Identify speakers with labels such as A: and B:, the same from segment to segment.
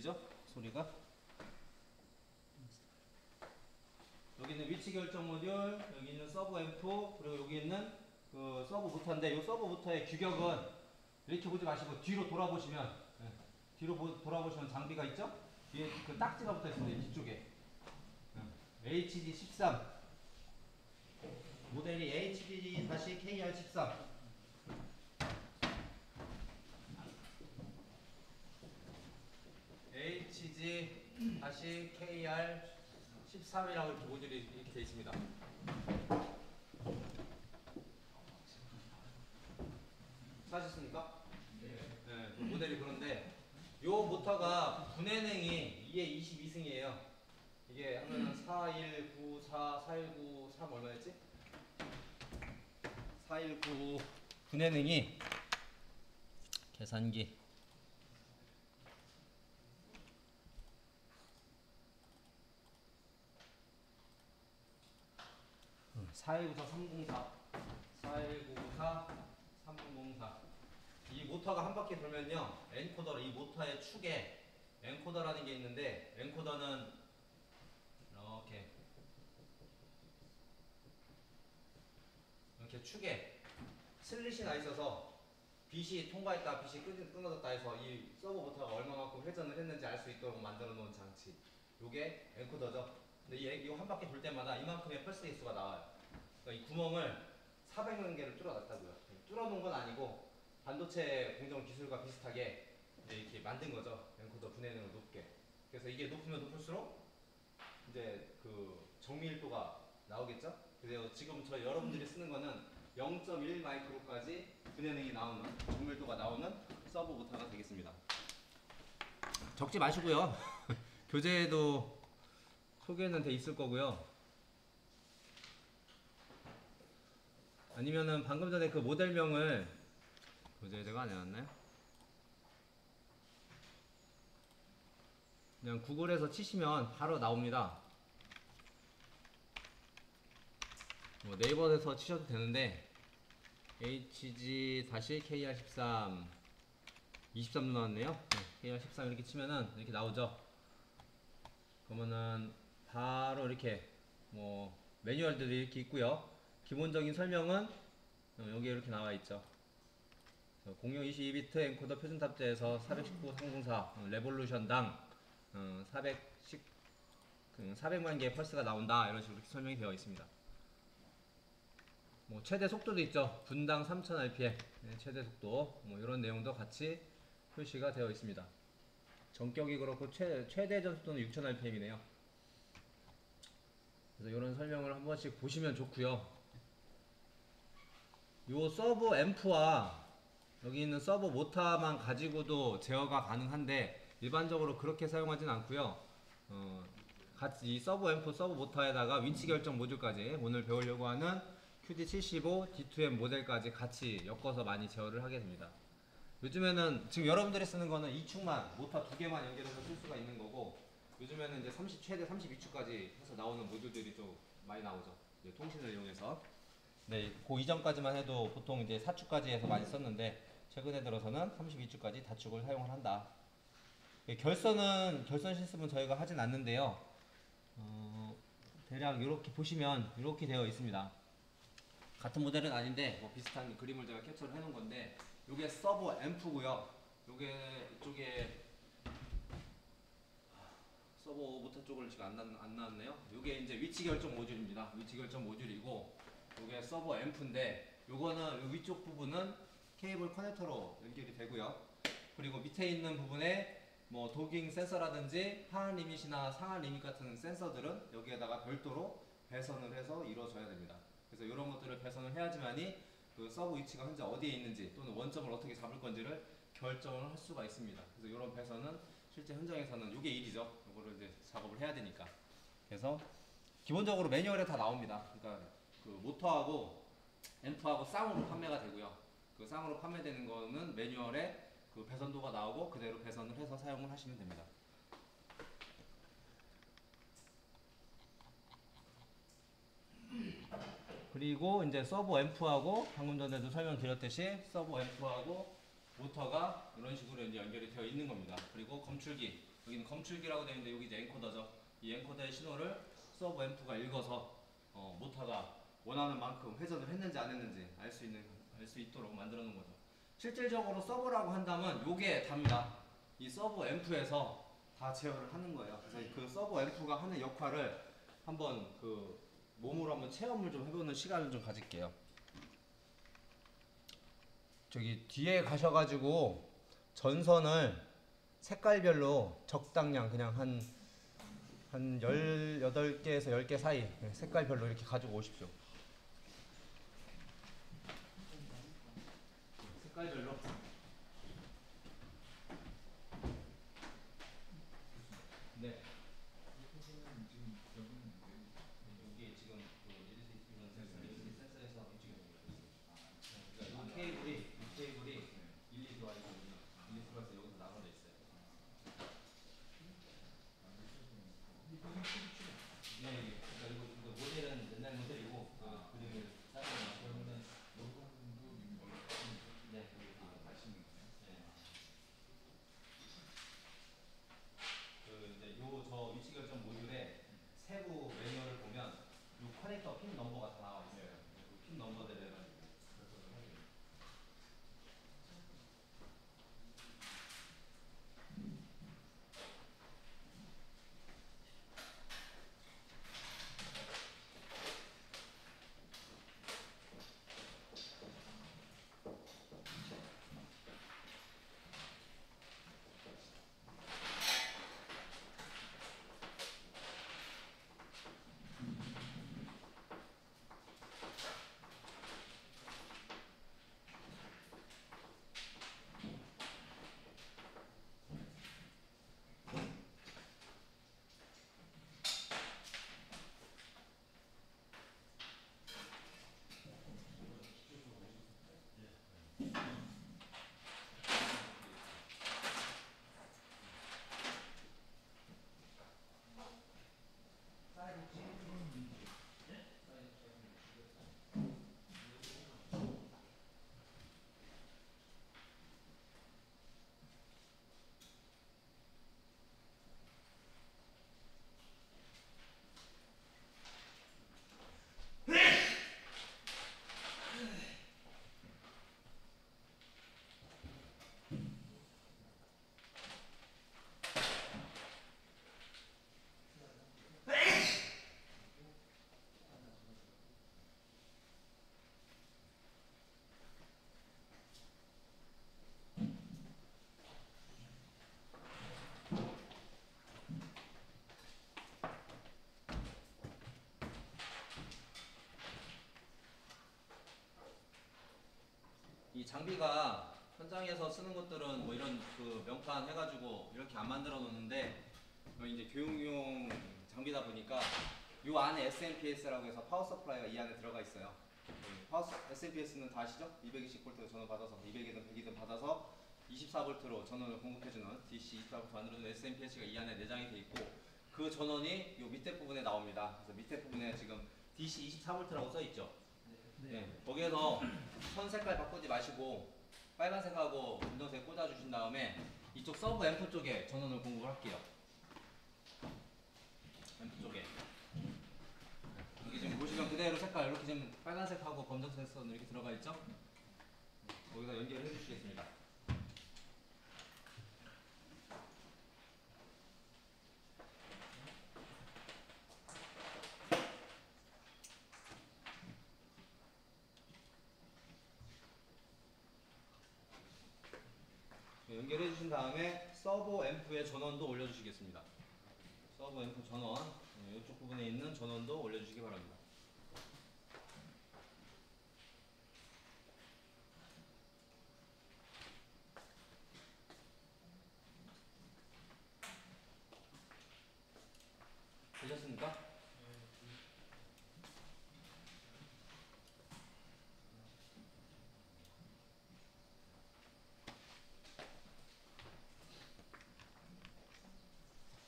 A: 들리죠? 소리가. 여기 있는 위치 결정 모듈, 여기 있는 서브 앰프, 그리고 여기 있는 그 서브 부터인데, 이 서브 부터의 규격은 이렇게 보지 마시고 뒤로 돌아보시면, 뒤로 돌아보시면 장비가 있죠? 뒤에 그 딱지가 붙어 있습니다. 뒤쪽에. HG13 모델이 HG-KR13. HG-KR13이라고 이렇게 모듈이 이렇게 되어 있습니다. 사셨습니까? 네, 그 모델이 그런데 요 모터가 분해능이 2에 22승이에요. 이게 하면은 4194, 4193 얼마였지? 419 분해능이 계산기 4194 304 4194 304. 이 모터가 한 바퀴 돌면요, 엔코더, 이 모터의 축에 엔코더라는 게 있는데, 엔코더는 이렇게 축에 슬릿이 나 있어서 빛이 통과했다, 빛이 끊어졌다 해서 이 서버 모터가 얼마만큼 회전을 했는지 알 수 있도록 만들어 놓은 장치. 요게 엔코더죠. 근데 이거 한 바퀴 돌 때마다 이만큼의 펄스 개수가 나와요. 그러니까 이 구멍을 400만 개를 뚫어놨다고요. 뚫어놓은 건 아니고 반도체 공정 기술과 비슷하게 이렇게 만든 거죠. 엔코더 분해능을 높게. 그래서 이게 높으면 높을수록 이제 그 정밀도가 나오겠죠. 그래서 지금 여러분들이 쓰는 거는 0.1 마이크로까지 분해능이 나오는, 정밀도가 나오는 서브 모터가 되겠습니다. 적지 마시고요. 교재에도 소개는 돼 있을 거고요. 아니면은 방금 전에 그 모델명을 교재에 제가 안 해놨나요? 그냥 구글에서 치시면 바로 나옵니다. 뭐 네이버에서 치셔도 되는데 HG-KR13 23도 나왔네요. KR13 이렇게 치면은 이렇게 나오죠. 그러면은 바로 이렇게 뭐 매뉴얼들이 이렇게 있고요. 기본적인 설명은 여기 이렇게 나와 있죠. 0022비트 엔코더 표준 탑재에서 419 304 레볼루션당 400만 개의 펄스가 나온다, 이런 식으로 설명이 되어 있습니다. 뭐 최대 속도도 있죠. 분당 3000rpm 최대 속도, 뭐 이런 내용도 같이 표시가 되어 있습니다. 전격이 그렇고 최대 전속도는 6000rpm이네요. 그래서 이런 설명을 한 번씩 보시면 좋고요. 요 서브 앰프와 여기 있는 서브 모터만 가지고도 제어가 가능한데 일반적으로 그렇게 사용하진 않고요. 같이 이 서브 앰프, 서브 모터에다가 위치 결정 모듈까지 오늘 배우려고 하는 QD75 D2M 모델까지 같이 엮어서 많이 제어를 하게 됩니다. 요즘에는 지금 여러분들이 쓰는 거는 2축만, 모터 2개만 연결해서 쓸 수가 있는 거고, 요즘에는 이제 최대 32축까지 해서 나오는 모듈들이 좀 많이 나오죠. 이제 통신을 이용해서. 네, 그 이전까지만 해도 보통 이제 4축까지 해서 많이 썼는데, 최근에 들어서는 32축까지 다축을 사용을 한다. 결선 실습은 저희가 하진 않는데요. 대략 이렇게 보시면 이렇게 되어 있습니다. 같은 모델은 아닌데 뭐 비슷한 그림을 제가 캡처를 해놓은 건데, 요게 서브 앰프고요. 요게 이쪽에 서버 모터 쪽을 지금 안 나왔네요. 요게 이제 위치 결정 모듈입니다. 위치 결정 모듈이고, 요게 서버 앰프인데, 요거는 요 위쪽 부분은 케이블 커넥터로 연결이 되고요. 그리고 밑에 있는 부분에 뭐 도깅 센서라든지 하한 리밋이나 상한 리밋 같은 센서들은 여기에다가 별도로 배선을 해서 이루어져야 됩니다. 그래서 이런 것들을 배선을 해야지만이 그 서브 위치가 현재 어디에 있는지 또는 원점을 어떻게 잡을 건지를 결정을 할 수가 있습니다. 그래서 이런 배선은 실제 현장에서는 이게 일이죠. 이거를 이제 작업을 해야 되니까. 그래서 기본적으로 매뉴얼에 다 나옵니다. 그러니까 그 모터하고 앰프하고 쌍으로 판매가 되고요. 그 쌍으로 판매되는 거는 매뉴얼에 그 배선도가 나오고 그대로 배선을 해서 사용을 하시면 됩니다. 그리고 이제 서브 앰프하고 방금 전에도 설명드렸듯이 서브 앰프하고 모터가 이런 식으로 이제 연결이 되어 있는 겁니다. 그리고 검출기, 여기는 검출기라고 되어 있는데 여기 이제 엔코더죠. 이 엔코더의 신호를 서브 앰프가 읽어서 모터가 원하는 만큼 회전을 했는지 안 했는지 알 수 있도록 만들어 놓은 거죠. 실질적으로 서브라고 한다면 요게 답니다. 이 서브 앰프에서 다 제어를 하는 거예요. 그래서 그 서브 앰프가 하는 역할을 한번 그 몸으로 한번 체험을 좀 해보는 시간을 좀 가질게요. 저기 뒤에 가셔가지고 전선을 색깔별로 적당량 그냥 한 18개에서 10개 사이 색깔별로 이렇게 가지고 오십시오. 색깔별로. 네. 여기 지금 그 리드스 센서에서 움직여주고 있어요. 그러니까 이 케이블이 1, 2 들어와 있거든요. 1, 2 들어와서 여기서 나눠져 있어요. 네, 그러니까 이거 모델은 옛날 모델이고 그림을 사용하는 네, 네. 그 이제 요 저 위치 결정 모듈에 세부 매뉴얼을 보면 요 커넥터 핀 넘버가 다 나와 있어요. 그 핀 넘버들을 해가지고. 이 장비가 현장에서 쓰는 것들은 뭐 이런 그 명판 해가지고 이렇게 안 만들어 놓는데 이제 교육용 장비다 보니까 요 안에 SMPS라고 해서 파워 서플라이가 이 안에 들어가 있어요. SMPS는 다 아시죠? 220V 전원 받아서 200이든 100이든 받아서 24V로 전원을 공급해주는 DC 24V 만들어주는 SMPS가 이 안에 내장이 돼 있고 그 전원이 요 밑에 부분에 나옵니다. 그래서 밑에 부분에 지금 DC 24V라고 써 있죠. 네. 거기에서 선 색깔 바꾸지 마시고 빨간색하고 검정색 꽂아주신 다음에 이쪽 서브 앰프 쪽에 전원을 공급을 할게요. 앰프 쪽에. 여기 지금 보시면 그대로 색깔 이렇게 지금 빨간색하고 검정색 선 이렇게 들어가 있죠? 거기다 연결해 주시겠습니다. 연결해 주신 다음에 서브 앰프의 전원도 올려주시겠습니다. 서브 앰프 전원, 이쪽 부분에 있는 전원도 올려주시기 바랍니다. 되셨습니까?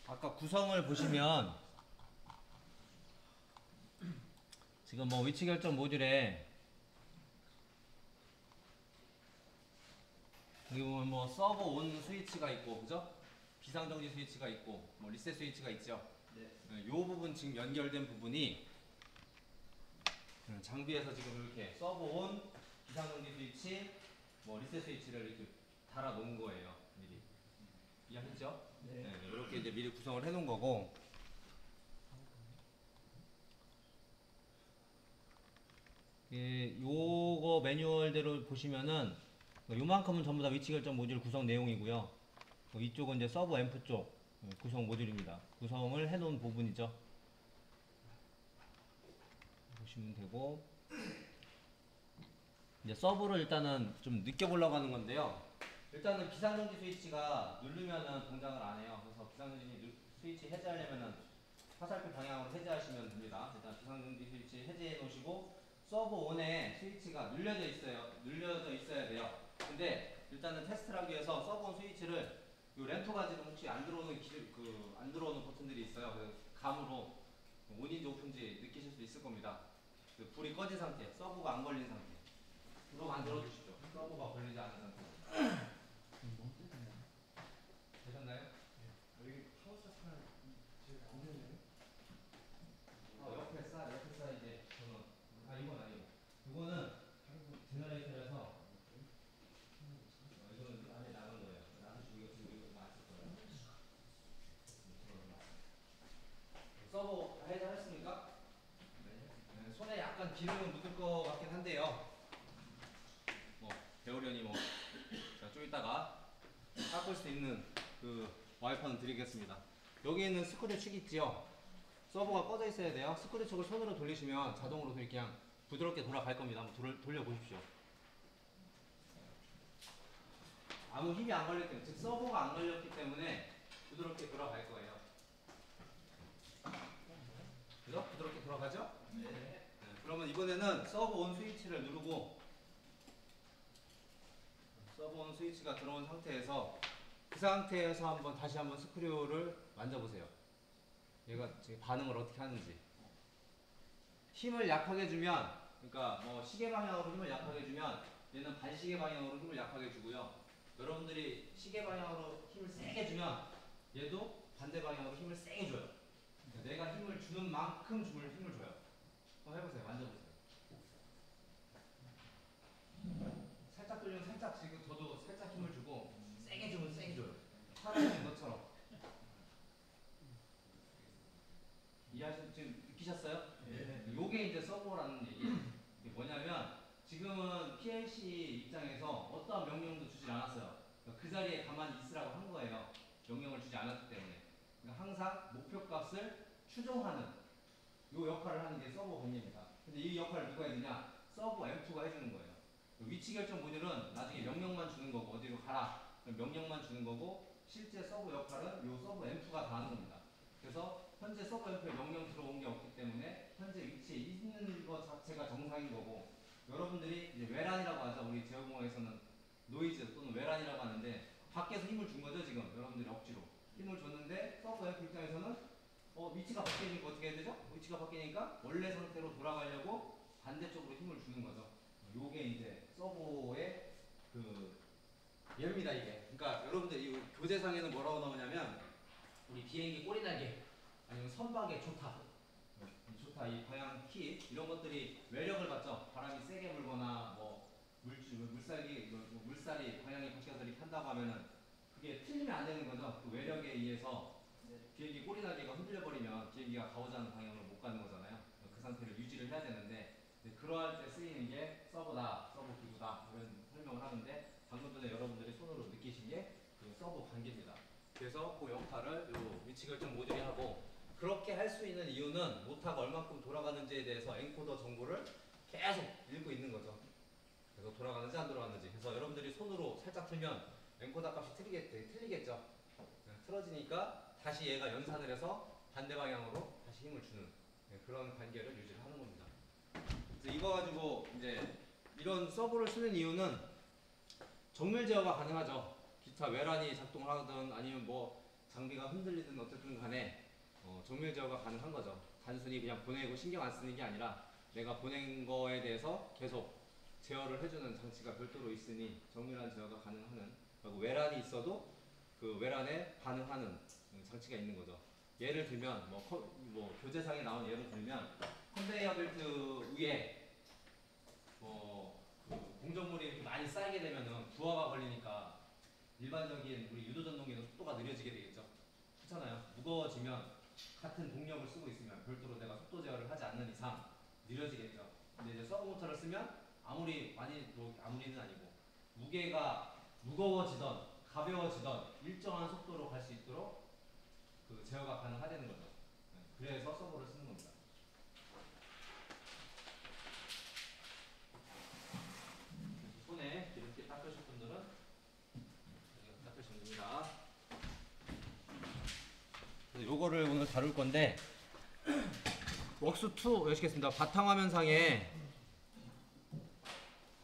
A: 아까 구성을 보시면 지금 뭐 위치 결정 모듈에 여기 보면 뭐 서버 온 스위치가 있고, 그죠? 비상정지 스위치가 있고, 뭐 리셋 스위치가 있죠. 이 부분 지금 연결된 부분이 장비에서 지금 이렇게 서버 온, 비상정지 스위치, 뭐 리셋 스위치를 이렇게 달아 놓은 거예요. 미리. 이해하셨죠? 네. 이렇게 이제 미리 구성을 해 놓은 거고. 요거 매뉴얼대로 보시면은 요만큼은 전부 다 위치 결정 모듈 구성 내용이고요. 이쪽은 이제 서버 앰프 쪽 구성 모듈입니다. 구성을 해 놓은 부분이죠. 보시면 되고, 이제 서브를 일단은 좀 느껴보려고 하는 건데요. 일단은 비상정지 스위치가 누르면은 동작을 안 해요. 그래서 비상정지 스위치 해제하려면은 화살표 방향으로 해제하시면 됩니다. 일단 비상정지 스위치 해제해 놓으시고, 서버 온에 스위치가 눌려져 있어야 돼요. 근데 일단은 테스트를 하기 위해서 서버 온 스위치를 요 램프가 지금 혹시 안 들어오는 안 들어오는 버튼들이 있어요. 그래서 감으로 온인지 오픈지 느끼실 수 있을 겁니다. 불이 꺼진 상태, 서버가 안 걸린 상태. 불을 만들어 주시죠. 서버가 걸리지 않은 상태. 되셨나요?
B: 여기 파워 서플라이 지금 안 되네요.
A: 옆에 사 이제 저는 이건 아니고 이거는 제너레이터라서 이거는 안에 나간 거예요. 나가시고 이거 지금 이거 맞을 거예요. 서버 해제하셨습니까? 네, 손에 약간 기름은 묻을 것 같긴 한데요. 뭐 배우려니 뭐 제가 좀 이따가 닦을 수 있는 그 와이퍼는 드리겠습니다. 여기 있는 스크류 축 있지요? 서버가 꺼져 있어야 돼요. 스크류 축을 손으로 돌리시면 자동으로 그냥 부드럽게 돌아갈 겁니다. 한번 돌려보십시오. 아무 힘이 안 걸렸기 때문에, 즉 서버가 안 걸렸기 때문에 부드럽게 돌아갈 거예요. 그죠? 부드럽게 돌아가죠? 네. 그러면 이번에는 서버 온 스위치를 누르고, 서버 온 스위치가 들어온 상태에서 그 상태에서 다시 한번 스크류를 만져보세요. 얘가 지금 반응을 어떻게 하는지. 힘을 약하게 주면, 그러니까 뭐 시계 방향으로 힘을 약하게 주면 얘는 반시계 방향으로 힘을 약하게 주고요. 여러분들이 시계 방향으로 힘을 세게 주면 얘도 반대 방향으로 힘을 세게 줘요. 그러니까 내가 힘을 주는 만큼 힘을 줘요. 한번 해보세요. 만져보세요. 살짝 돌리면 살짝, 지금 저도 살짝 힘을 주고 세게 주면 세게 줘요. 사람인 것처럼. 지금 느끼셨어요? 네. 요게 이제 서버라는 얘기예요. 이게 뭐냐면 지금은 PLC 입장에서 어떠한 명령도 주질 않았어요. 그러니까 그 자리에 가만히 있으라고 한 거예요. 명령을 주지 않았기 때문에. 그러니까 항상 목표값을 추종하는 요 역할을 하는 게 서버 본입니다. 근데 이 역할을 누가 해주냐? 서버 M2가 해주는 거예요. 위치 결정 모듈은 나중에 명령만 주는 거고, 어디로 가라 명령만 주는 거고, 실제 서버 역할은 요 서버 M2가 다 하는 겁니다. 그래서 현재 서버 M2에 명령 들어온 게 없기 때문에 현재 위치에 있는 것 자체가 정상인 거고, 여러분들이 이제 외란이라고 하죠. 우리 제어공학에서는 노이즈 또는 외란이라고 하는데, 밖에서 힘을 준 거죠. 지금 여러분들이 억지로 힘을 줬는데 서버 M2 입장에서는 위치가 바뀌니까 어떻게 해야 되죠? 위치가 바뀌니까 원래 상태로 돌아가려고 반대쪽으로 힘을 주는 거죠. 요게 이제 서버의 그 예입니다, 이게. 그러니까 여러분들 이 교재상에는 뭐라고 나오냐면, 우리 비행기 꼬리날개 아니면 선박의 조타, 이 방향 키 이런 것들이 외력을 받죠. 바람이 세게 불거나 뭐 물살이 방향이 바뀌어서 이렇게 한다고 하면은 그게 틀리면 안 되는 거죠. 그 외력에 의해서 비행기 꼬리날개가 흔들려 버리면 비행기가 가고자 하는 방향으로 못 가는 거잖아요. 그 상태를 유지를 해야 되는데, 그러할 때 쓰이는 게 서버다, 서버 기구다, 이런 설명을 하는데, 방금 전에 여러분들이 손으로 느끼신 게 그 서버 관계입니다. 그래서 그 역할을 요 위치 결정 모듈이 하고, 그렇게 할 수 있는 이유는 모터가 얼만큼 돌아가는지에 대해서 엔코더 정보를 계속 읽고 있는 거죠. 그래서 돌아가는지 안 돌아가는지. 그래서 여러분들이 손으로 살짝 틀면 엔코더 값이 틀리겠죠. 틀어지니까 다시 얘가 연산을 해서 반대 방향으로 다시 힘을 주는 그런 관계를 유지를 하는 겁니다. 그래서 이거 가지고 이제 이런 서버를 쓰는 이유는 정밀 제어가 가능하죠. 기타 외란이 작동을 하든 아니면 뭐 장비가 흔들리든 어쨌든 간에 정밀 제어가 가능한 거죠. 단순히 그냥 보내고 신경 안 쓰는 게 아니라 내가 보낸 거에 대해서 계속 제어를 해주는 장치가 별도로 있으니 정밀한 제어가 가능한 그리고 외란이 있어도 그 외란에 반응하는 장치가 있는 거죠. 예를 들면 뭐 교재상에 나온 예를 들면 컨베이어 벨트 위에 그 공정물이 이렇게 많이 쌓이게 되면은 부하가 걸리니까 일반적인 우리 유도 전동기는 속도가 느려지게 되겠죠. 그렇잖아요. 무거워지면 같은 동력을 쓰고 있으면 별도로 내가 속도 제어를 하지 않는 이상 느려지겠죠. 근데 이제 서브 모터를 쓰면 아무리는 아니고 무게가 무거워지던 가벼워지던 일정한 속도로 갈 수 있도록 그 제어가 가능하다는 거죠. 그래서 서버를 쓰는 겁니다. 손에 이렇게 닦으실 분들은 닦으시면 됩니다. 요거를 오늘 다룰 건데 웍스2 여시겠습니다. 바탕화면상에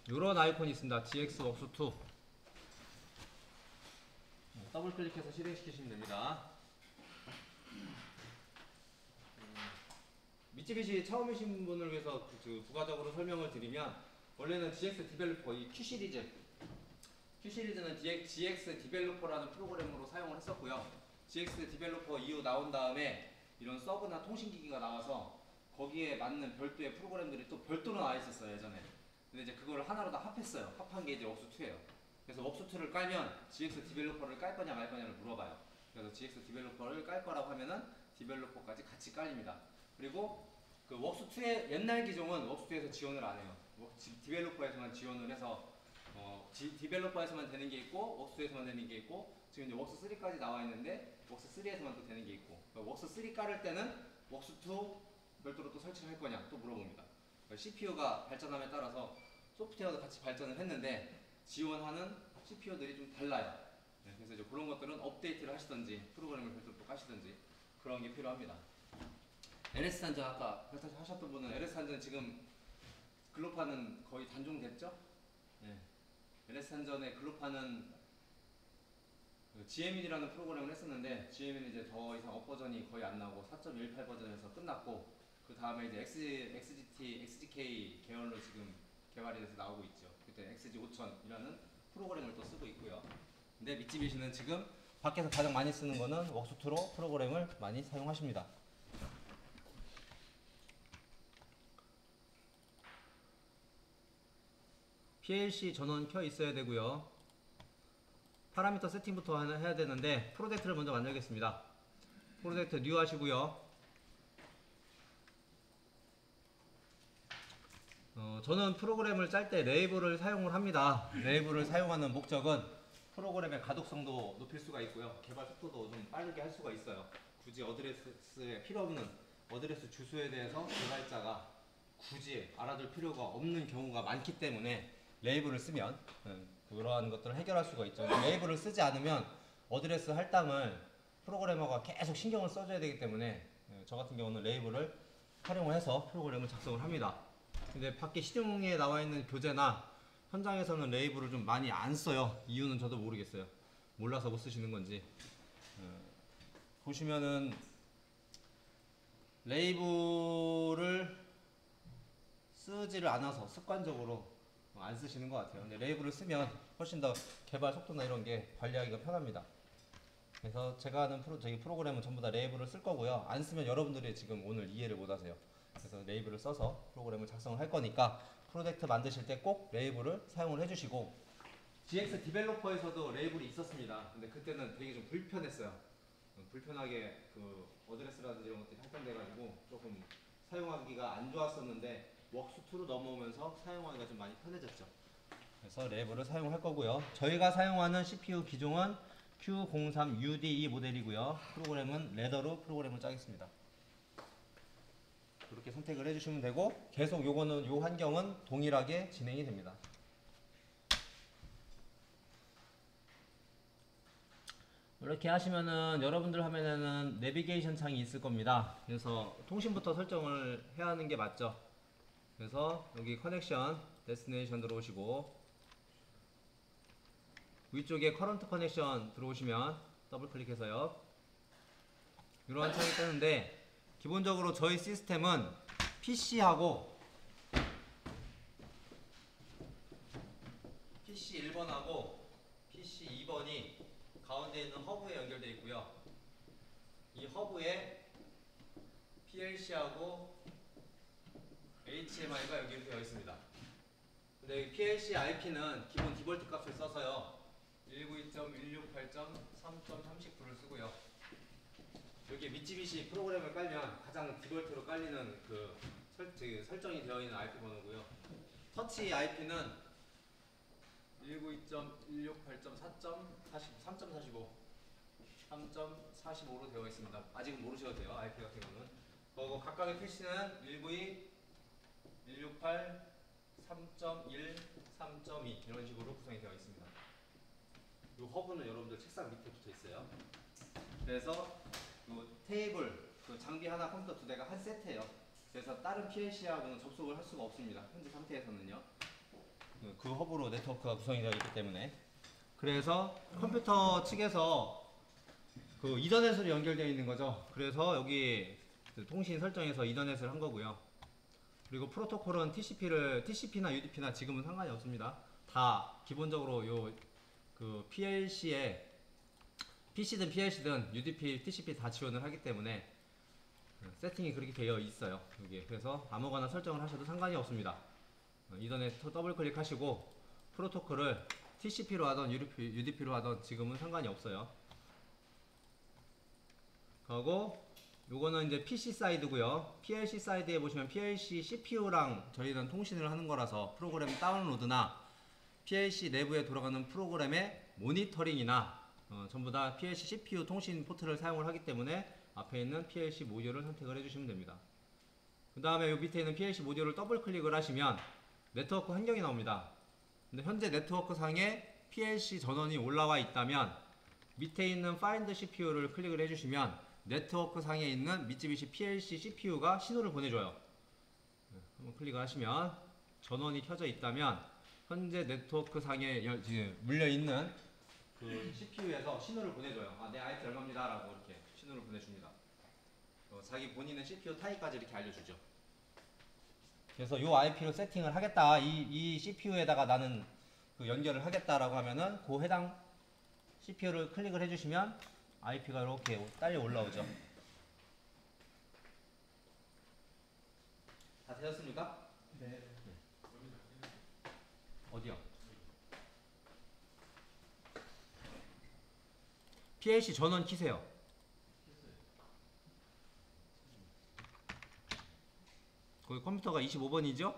A: 이런 아이콘이 있습니다. GX 웍스2 더블 클릭해서 실행시키시면 됩니다. 미쯔비시 처음이신 분을 위해서 부가적으로 설명을 드리면 원래는 GX 디벨로퍼 이 Q 시리즈는 GX 디벨로퍼라는 프로그램으로 사용을 했었고요. GX 디벨로퍼 이후 나온 다음에 이런 서브나 통신기기가 나와서 거기에 맞는 별도의 프로그램들이 또 별도로 나와 있었어요 예전에. 근데 이제 그걸 하나로 다 합했어요. 합한 게 이제 웍스2예요. 그래서 웍스2를 깔면 GX 디벨로퍼를 깔 거냐 말 거냐를 물어봐요. 그래서 GX 디벨로퍼를 깔 거라고 하면은 디벨로퍼까지 같이 깔립니다. 그리고 그 웍스2의 옛날 기종은 웍스2에서 지원을 안 해요. 디벨로퍼에서만 지원을 해서 디벨로퍼에서만 되는 게 있고 웍스2에서만 되는 게 있고 지금 이제 웍스3까지 나와 있는데 웍스3에서만 또 되는 게 있고 웍스3 깔을 때는 웍스2 별도로 또 설치를 할 거냐 또 물어봅니다. CPU가 발전함에 따라서 소프트웨어도 같이 발전을 했는데 지원하는 CPU들이 좀 달라요. 그래서 이제 그런 것들은 업데이트를 하시든지 프로그램을 별도로 또 까시든지 그런 게 필요합니다. LS 산전 아까 하셨던 분은 LS 산전 지금 글로파는 거의 단종됐죠? 네. LS 산전의 글로파는 GM인이라는 프로그램을 했었는데 GM인은 이제 더 이상 업 버전이 거의 안 나오고 4.18 버전에서 끝났고 그 다음에 이제 XGK 계열로 지금 개발이 돼서 나오고 있죠. 그때 XG5000이라는 프로그램을 또 쓰고 있고요. 근데 미쯔비시는 지금 밖에서 가장 많이 쓰는 거는 웍스2로 프로그램을 많이 사용하십니다. PLC 전원 켜 있어야 되고요. 파라미터 세팅부터 해야 되는데 프로젝트를 먼저 만들겠습니다. 프로젝트 뉴 하시고요. 저는 프로그램을 짤 때 레이블을 사용을 합니다. 레이블을 사용하는 목적은 프로그램의 가독성도 높일 수가 있고요. 개발 속도도 좀 빠르게 할 수가 있어요. 굳이 어드레스에 필요 없는 어드레스 주소에 대해서 개발자가 굳이 알아둘 필요가 없는 경우가 많기 때문에 레이블을 쓰면 그러한 것들을 해결할 수가 있죠. 레이블을 쓰지 않으면 어드레스 할당을 프로그래머가 계속 신경을 써줘야 되기 때문에 저 같은 경우는 레이블을 활용을 해서 프로그램을 작성을 합니다. 근데 밖에 시중에 나와 있는 교재나 현장에서는 레이블을 좀 많이 안 써요. 이유는 저도 모르겠어요. 몰라서 못 쓰시는 건지. 보시면은 레이블을 쓰지를 않아서 습관적으로 안 쓰시는 것 같아요. 근데 레이블을 쓰면 훨씬 더 개발 속도나 이런 게 관리하기가 편합니다. 그래서 제가 하는 저희 프로그램은 전부 다 레이블을 쓸 거고요. 안 쓰면 여러분들이 지금 오늘 이해를 못 하세요. 그래서 레이블을 써서 프로그램을 작성을 할 거니까 프로젝트 만드실 때 꼭 레이블을 사용을 해주시고, GX 디벨로퍼에서도 레이블이 있었습니다. 근데 그때는 되게 좀 불편했어요. 불편하게 그 어드레스라든지 이런 것들이 할당돼가지고 조금 사용하기가 안 좋았었는데 웍스2로 넘어오면서 사용하기가 좀 많이 편해졌죠. 그래서 레이블을 사용할 거고요. 저희가 사용하는 CPU 기종은 Q03UDE 모델이고요. 프로그램은 레더로 프로그램을 짜겠습니다. 그렇게 선택을 해주시면 되고, 계속 요거는 요 환경은 동일하게 진행이 됩니다. 이렇게 하시면은 여러분들 화면에는 내비게이션 창이 있을 겁니다. 그래서 통신부터 설정을 해야 하는 게 맞죠. 그래서 여기 커넥션 데스티네이션 들어오시고, 위쪽에 커런트 커넥션 들어오시면 더블 클릭해서요, 이러한 창이 뜨는데, 기본적으로 저희 시스템은 PC하고 PC 1번하고 PC 2번 포트원이 가운데 있는 허브에 연결되어 있고요. 이 허브에 PLC하고 HMI가 연결되어 있습니다. 근데 이 PLC IP는 기본 디볼트 값을 써서요. 192.168.3.39를 쓰고요. 여기 미쯔비시 프로그램을 깔면 가장 디볼트로 깔리는 그 설정이 되어 있는 IP 번호고요. 터치 IP는 192.168.4.45 3.45로 되어 있습니다. 아직은 모르셔도 돼요. IP 같은 거는. 그리고 각각의 필시는 192, 168, 3.1, 3.2 이런 식으로 구성이 되어 있습니다. 이 허브는 여러분들 책상 밑에 붙어 있어요. 그래서 이 테이블, 그 장비 하나, 컴퓨터 두 대가 한 세트예요. 그래서 다른 PLC하고는 접속을 할 수가 없습니다. 현재 상태에서는요. 그 허브로 네트워크가 구성이 되어 있기 때문에. 그래서 컴퓨터 측에서 그 이더넷으로 연결되어 있는 거죠. 그래서 여기 통신 설정에서 이더넷을 한 거고요. 그리고 프로토콜은 TCP나 UDP나 지금은 상관이 없습니다. 다 기본적으로 요 그 PLC에 PC든 PLC든 UDP, TCP 다 지원을 하기 때문에 세팅이 그렇게 되어 있어요. 여기 그래서 아무거나 설정을 하셔도 상관이 없습니다. 이더넷 더블 클릭하시고 프로토콜을 TCP로 하던 UDP로 하던 지금은 상관이 없어요. 그리고 요거는 이제 PC 사이드고요. PLC 사이드에 보시면 PLC CPU랑 저희는 통신을 하는 거라서 프로그램 다운로드나 PLC 내부에 돌아가는 프로그램의 모니터링이나 전부 다 PLC CPU 통신 포트를 사용을 하기 때문에 앞에 있는 PLC 모듈을 선택을 해주시면 됩니다. 그 다음에 요 밑에 있는 PLC 모듈을 더블 클릭을 하시면 네트워크 환경이 나옵니다. 근데 현재 네트워크 상에 PLC 전원이 올라와 있다면 밑에 있는 Find CPU를 클릭을 해주시면 네트워크 상에 있는 미쯔비시 PLC CPU가 신호를 보내줘요. 한번 클릭을 하시면 전원이 켜져 있다면 현재 네트워크 상에 물려있는 그 CPU에서 신호를 보내줘요. 아, 내 IP 얼마입니다 라고 이렇게 신호를 보내줍니다. 자기 본인의 CPU 타입까지 이렇게 알려주죠. 그래서 이 IP로 세팅을 하겠다, 이 CPU에다가 나는 그 연결을 하겠다라고 하면은 그 해당 CPU를 클릭을 해주시면 IP가 이렇게 딸려 올라오죠. 다 되셨습니까?
B: 네.
A: 어디요? PLC 전원 키세요. 거기 컴퓨터가 25번이죠?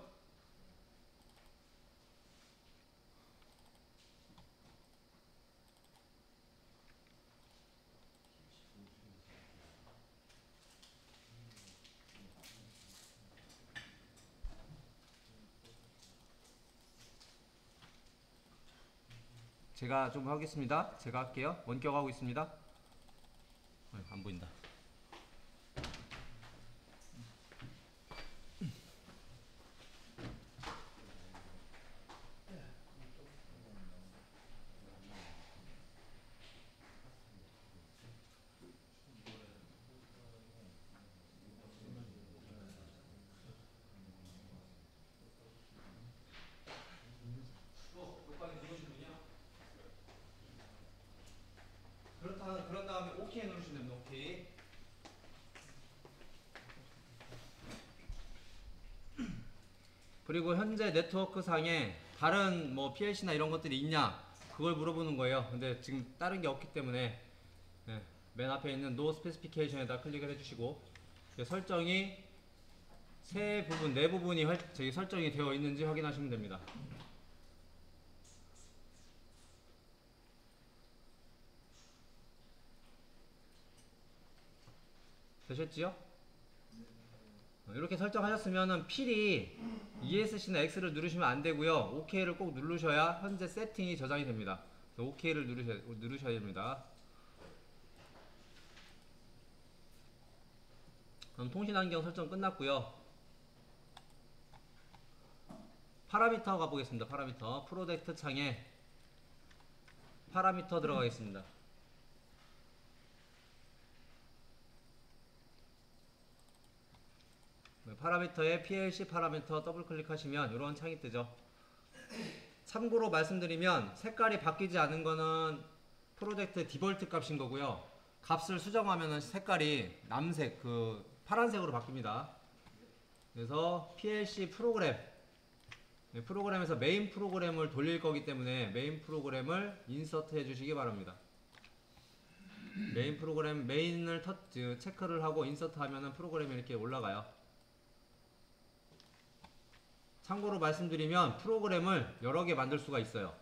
A: 제가 좀 하겠습니다. 제가 할게요. 원격하고 있습니다. 안 보인다. 그런 다음에 OK 누르시면 됩니다. OK. 그리고 현재 네트워크 상에 다른 뭐 PLC나 이런 것들이 있냐 그걸 물어보는 거예요. 근데 지금 다른 게 없기 때문에 맨 앞에 있는 No Specification에다 클릭을 해주시고 설정이 세 부분, 네 부분이 저기 설정이 되어 있는지 확인하시면 됩니다. 되셨지요? 이렇게 설정하셨으면은 필히 ESC나 X를 누르시면 안 되고요. OK를 꼭 누르셔야 현재 세팅이 저장이 됩니다. OK를 누르셔야 됩니다. 그럼 통신 환경 설정 끝났고요. 파라미터 가보겠습니다. 파라미터 프로젝트 창에 파라미터 들어가겠습니다. 파라미터에 PLC 파라미터 더블 클릭하시면 이런 창이 뜨죠. 참고로 말씀드리면 색깔이 바뀌지 않은 거는 프로젝트 디볼트 값인 거고요. 값을 수정하면은 색깔이 남색, 그 파란색으로 바뀝니다. 그래서 PLC 프로그램, 네, 프로그램에서 메인 프로그램을 돌릴 거기 때문에 메인 프로그램을 인서트 해주시기 바랍니다. 메인 프로그램, 메인을 체크를 하고 인서트 하면은 프로그램이 이렇게 올라가요. 참고로 말씀드리면 프로그램을 여러 개 만들 수가 있어요.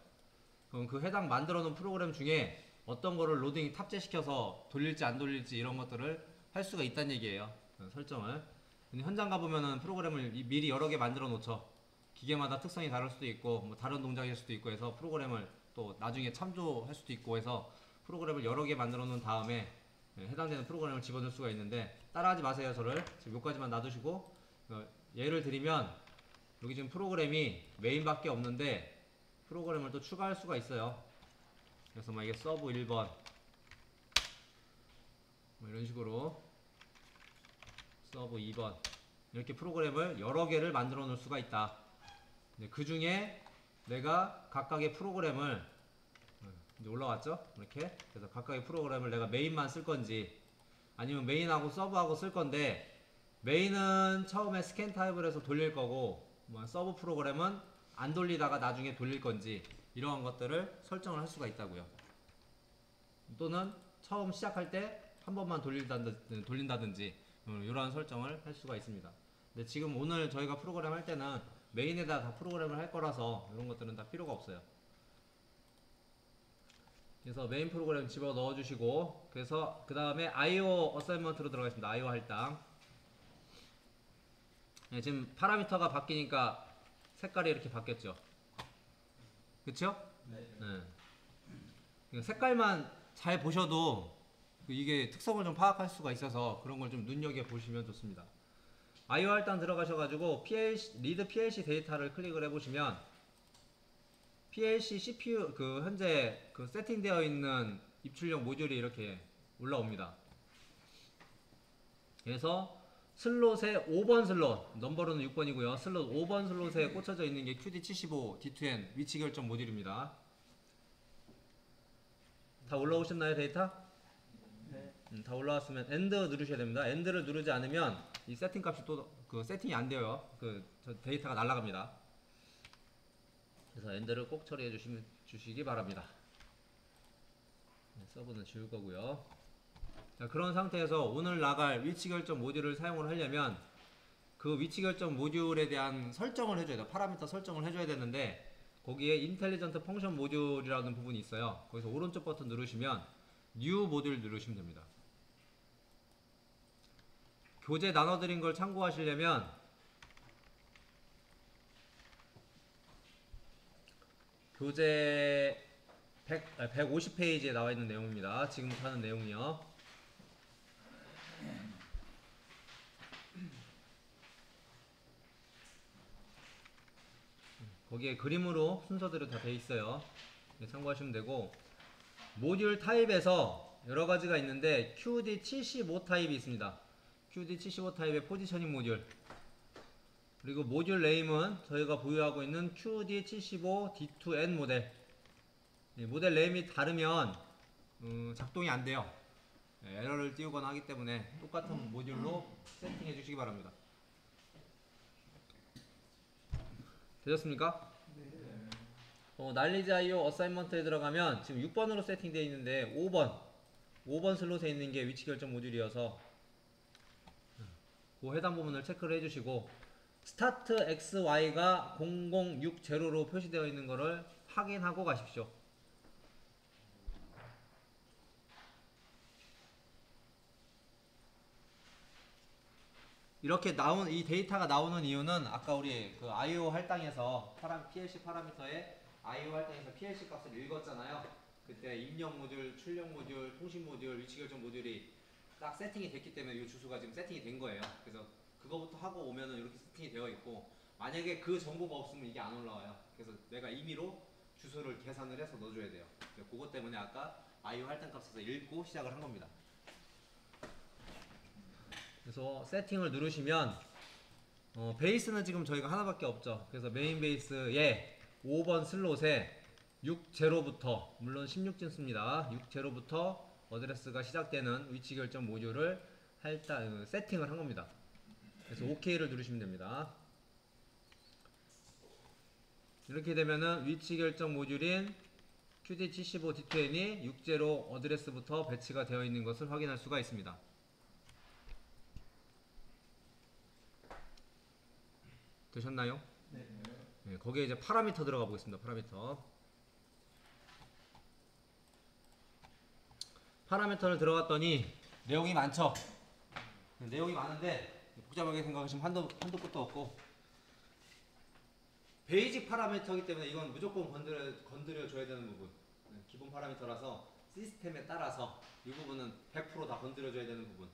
A: 그럼 그 해당 만들어 놓은 프로그램 중에 어떤 거를 로딩 탑재시켜서 돌릴지 안 돌릴지 이런 것들을 할 수가 있다는 얘기예요. 설정을. 근데 현장 가보면은 프로그램을 미리 여러 개 만들어 놓죠. 기계마다 특성이 다를 수도 있고 뭐 다른 동작일 수도 있고 해서 프로그램을 또 나중에 참조할 수도 있고 해서 프로그램을 여러 개 만들어 놓은 다음에 해당되는 프로그램을 집어넣을 수가 있는데 따라하지 마세요. 저를 지금 몇 가지만 놔두시고 예를 들면 여기 지금 프로그램이 메인밖에 없는데 프로그램을 또 추가할 수가 있어요. 그래서 만약에 서브 1번 뭐 이런 식으로 서브 2번 이렇게 프로그램을 여러 개를 만들어 놓을 수가 있다. 그 중에 내가 각각의 프로그램을 이제 올라왔죠? 이렇게. 그래서 각각의 프로그램을 내가 메인만 쓸 건지 아니면 메인하고 서브하고 쓸 건데 메인은 처음에 스캔 타입을 해서 돌릴 거고 뭐 서브 프로그램은 안 돌리다가 나중에 돌릴 건지 이러한 것들을 설정을 할 수가 있다고요. 또는 처음 시작할 때 한 번만 돌린다든지 이러한 설정을 할 수가 있습니다. 근데 지금 오늘 저희가 프로그램 할 때는 메인에다 다 프로그램을 할 거라서 이런 것들은 다 필요가 없어요. 그래서 메인 프로그램 집어 넣어 주시고 그래서 그 다음에 IO 어사인먼트로 들어가겠습니다. IO 할당. 네, 지금 파라미터가 바뀌니까 색깔이 이렇게 바뀌었죠. 그쵸? 네. 색깔만 잘 보셔도 이게 특성을 좀 파악할 수가 있어서 그런 걸 좀 눈여겨 보시면 좋습니다. IO 할당 들어가셔가지고 리드 PLC 데이터를 클릭을 해보시면 PLC CPU 현재 세팅되어 있는 입출력 모듈이 이렇게 올라옵니다. 그래서 슬롯의 5번 슬롯, 넘버로는 6번이고요. 슬롯 5번 슬롯에 꽂혀져 있는 게 QD75 D2N 위치 결정 모듈입니다. 다 올라오셨나요, 데이터?
B: 네.
A: 다 올라왔으면 엔드 누르셔야 됩니다. 엔드를 누르지 않으면 이 세팅 값이 또 세팅이 안 돼요. 저 데이터가 날아갑니다. 그래서 엔드를 꼭 처리해 주시기 바랍니다. 서브는 지울 거고요. 자, 그런 상태에서 오늘 나갈 위치 결정 모듈을 사용을 하려면 그 위치 결정 모듈에 대한 설정을 해줘야 돼요. 파라미터 설정을 해줘야 되는데 거기에 인텔리전트 펑션 모듈이라는 부분이 있어요. 거기서 오른쪽 버튼 누르시면 뉴 모듈 누르시면 됩니다. 교재 나눠드린 걸 참고하시려면 교재 150페이지에 나와 있는 내용입니다. 지금부터 하는 내용이요. 거기에 그림으로 순서대로 다 돼 있어요. 참고하시면 되고 모듈 타입에서 여러 가지가 있는데 QD75 타입이 있습니다. QD75 타입의 포지셔닝 모듈 그리고 모듈 네임은 저희가 보유하고 있는 QD75 D2N 모델. 모델 네임이 다르면 작동이 안 돼요. 에러를 띄우거나 하기 때문에 똑같은 모듈로 세팅해 주시기 바랍니다. 되셨습니까?
B: 네.
A: 날리지 IO 어사인먼트에 들어가면 지금 6번으로 세팅되어 있는데 5번 슬롯에 있는 게 위치 결정 모듈이어서 그 해당 부분을 체크를 해주시고 스타트 XY가 0060로 표시되어 있는 것을 확인하고 가십시오. 이렇게 이 데이터가 나오는 이유는 아까 우리 IO 할당에서 PLC 파라미터에 IO 할당에서 PLC 값을 읽었잖아요. 그때 입력 모듈, 출력 모듈, 통신 모듈, 위치 결정 모듈이 딱 세팅이 됐기 때문에 이 주소가 지금 세팅이 된 거예요. 그래서 그거부터 하고 오면은 이렇게 세팅이 되어 있고 만약에 그 정보가 없으면 이게 안 올라와요. 그래서 내가 임의로 주소를 계산을 해서 넣어줘야 돼요. 그것 때문에 아까 IO 할당 값에서 읽고 시작을 한 겁니다. 그래서 세팅을 누르시면 베이스는 지금 저희가 하나밖에 없죠. 그래서 메인 베이스에 5번 슬롯에 60부터 물론 16진수입니다. 60부터 어드레스가 시작되는 위치 결정 모듈을 세팅을 한 겁니다. 그래서 OK를 누르시면 됩니다. 이렇게 되면은 위치 결정 모듈인 QD75D10이 60 어드레스부터 배치가 되어 있는 것을 확인할 수가 있습니다. 되셨나요?
B: 네.
A: 네, 거기에 이제 파라미터 들어가 보겠습니다. 파라미터를 들어갔더니 내용이 많죠? 내용이 많은데 복잡하게 생각하시면 한도 끝도 없고, 베이직 파라미터이기 때문에 이건 무조건 건드려 줘야 되는 부분, 기본 파라미터라서 시스템에 따라서 이 부분은 100% 다 건드려 줘야 되는 부분.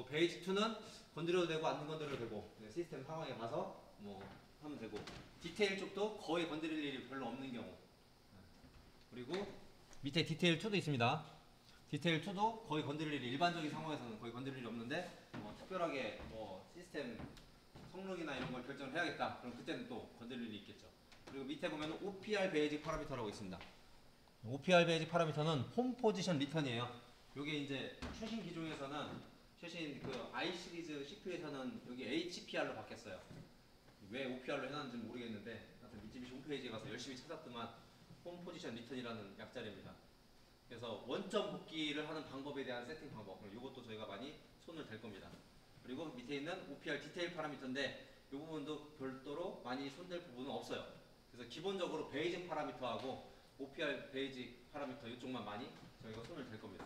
A: 베이직 2는 건드려도 되고 안 건드려도 되고 시스템 상황에 봐서 뭐 하면 되고, 디테일 쪽도 거의 건드릴 일이 별로 없는 경우. 그리고 밑에 디테일 2도 있습니다. 디테일 2도 거의 건드릴 일이, 일반적인 상황에서는 거의 건드릴 일이 없는데 특별하게 시스템 성능이나 이런 걸 결정을 해야겠다, 그럼 그때는 또 건드릴 일이 있겠죠. 그리고 밑에 보면 OPR 베이직 파라미터라고 있습니다. OPR 베이직 파라미터는 홈 포지션 리턴이에요. 요게 이제 최신 기종에서는, 최신 그 i 시리즈 CPU에서는 여기 HPR로 바뀌었어요. 왜 OPR로 해놨는지 모르겠는데 하여튼 미쯔비시 홈페이지에 가서 열심히 찾았더만 홈 포지션 리턴이라는 약자리입니다. 그래서 원점 복귀를 하는 방법에 대한 세팅 방법, 이것도 저희가 많이 손을 댈 겁니다. 그리고 밑에 있는 OPR 디테일 파라미터인데 이 부분도 별도로 많이 손댈 부분은 없어요. 그래서 기본적으로 베이직 파라미터하고 OPR 베이직 파라미터 이쪽만 많이 저희가 손을 댈 겁니다.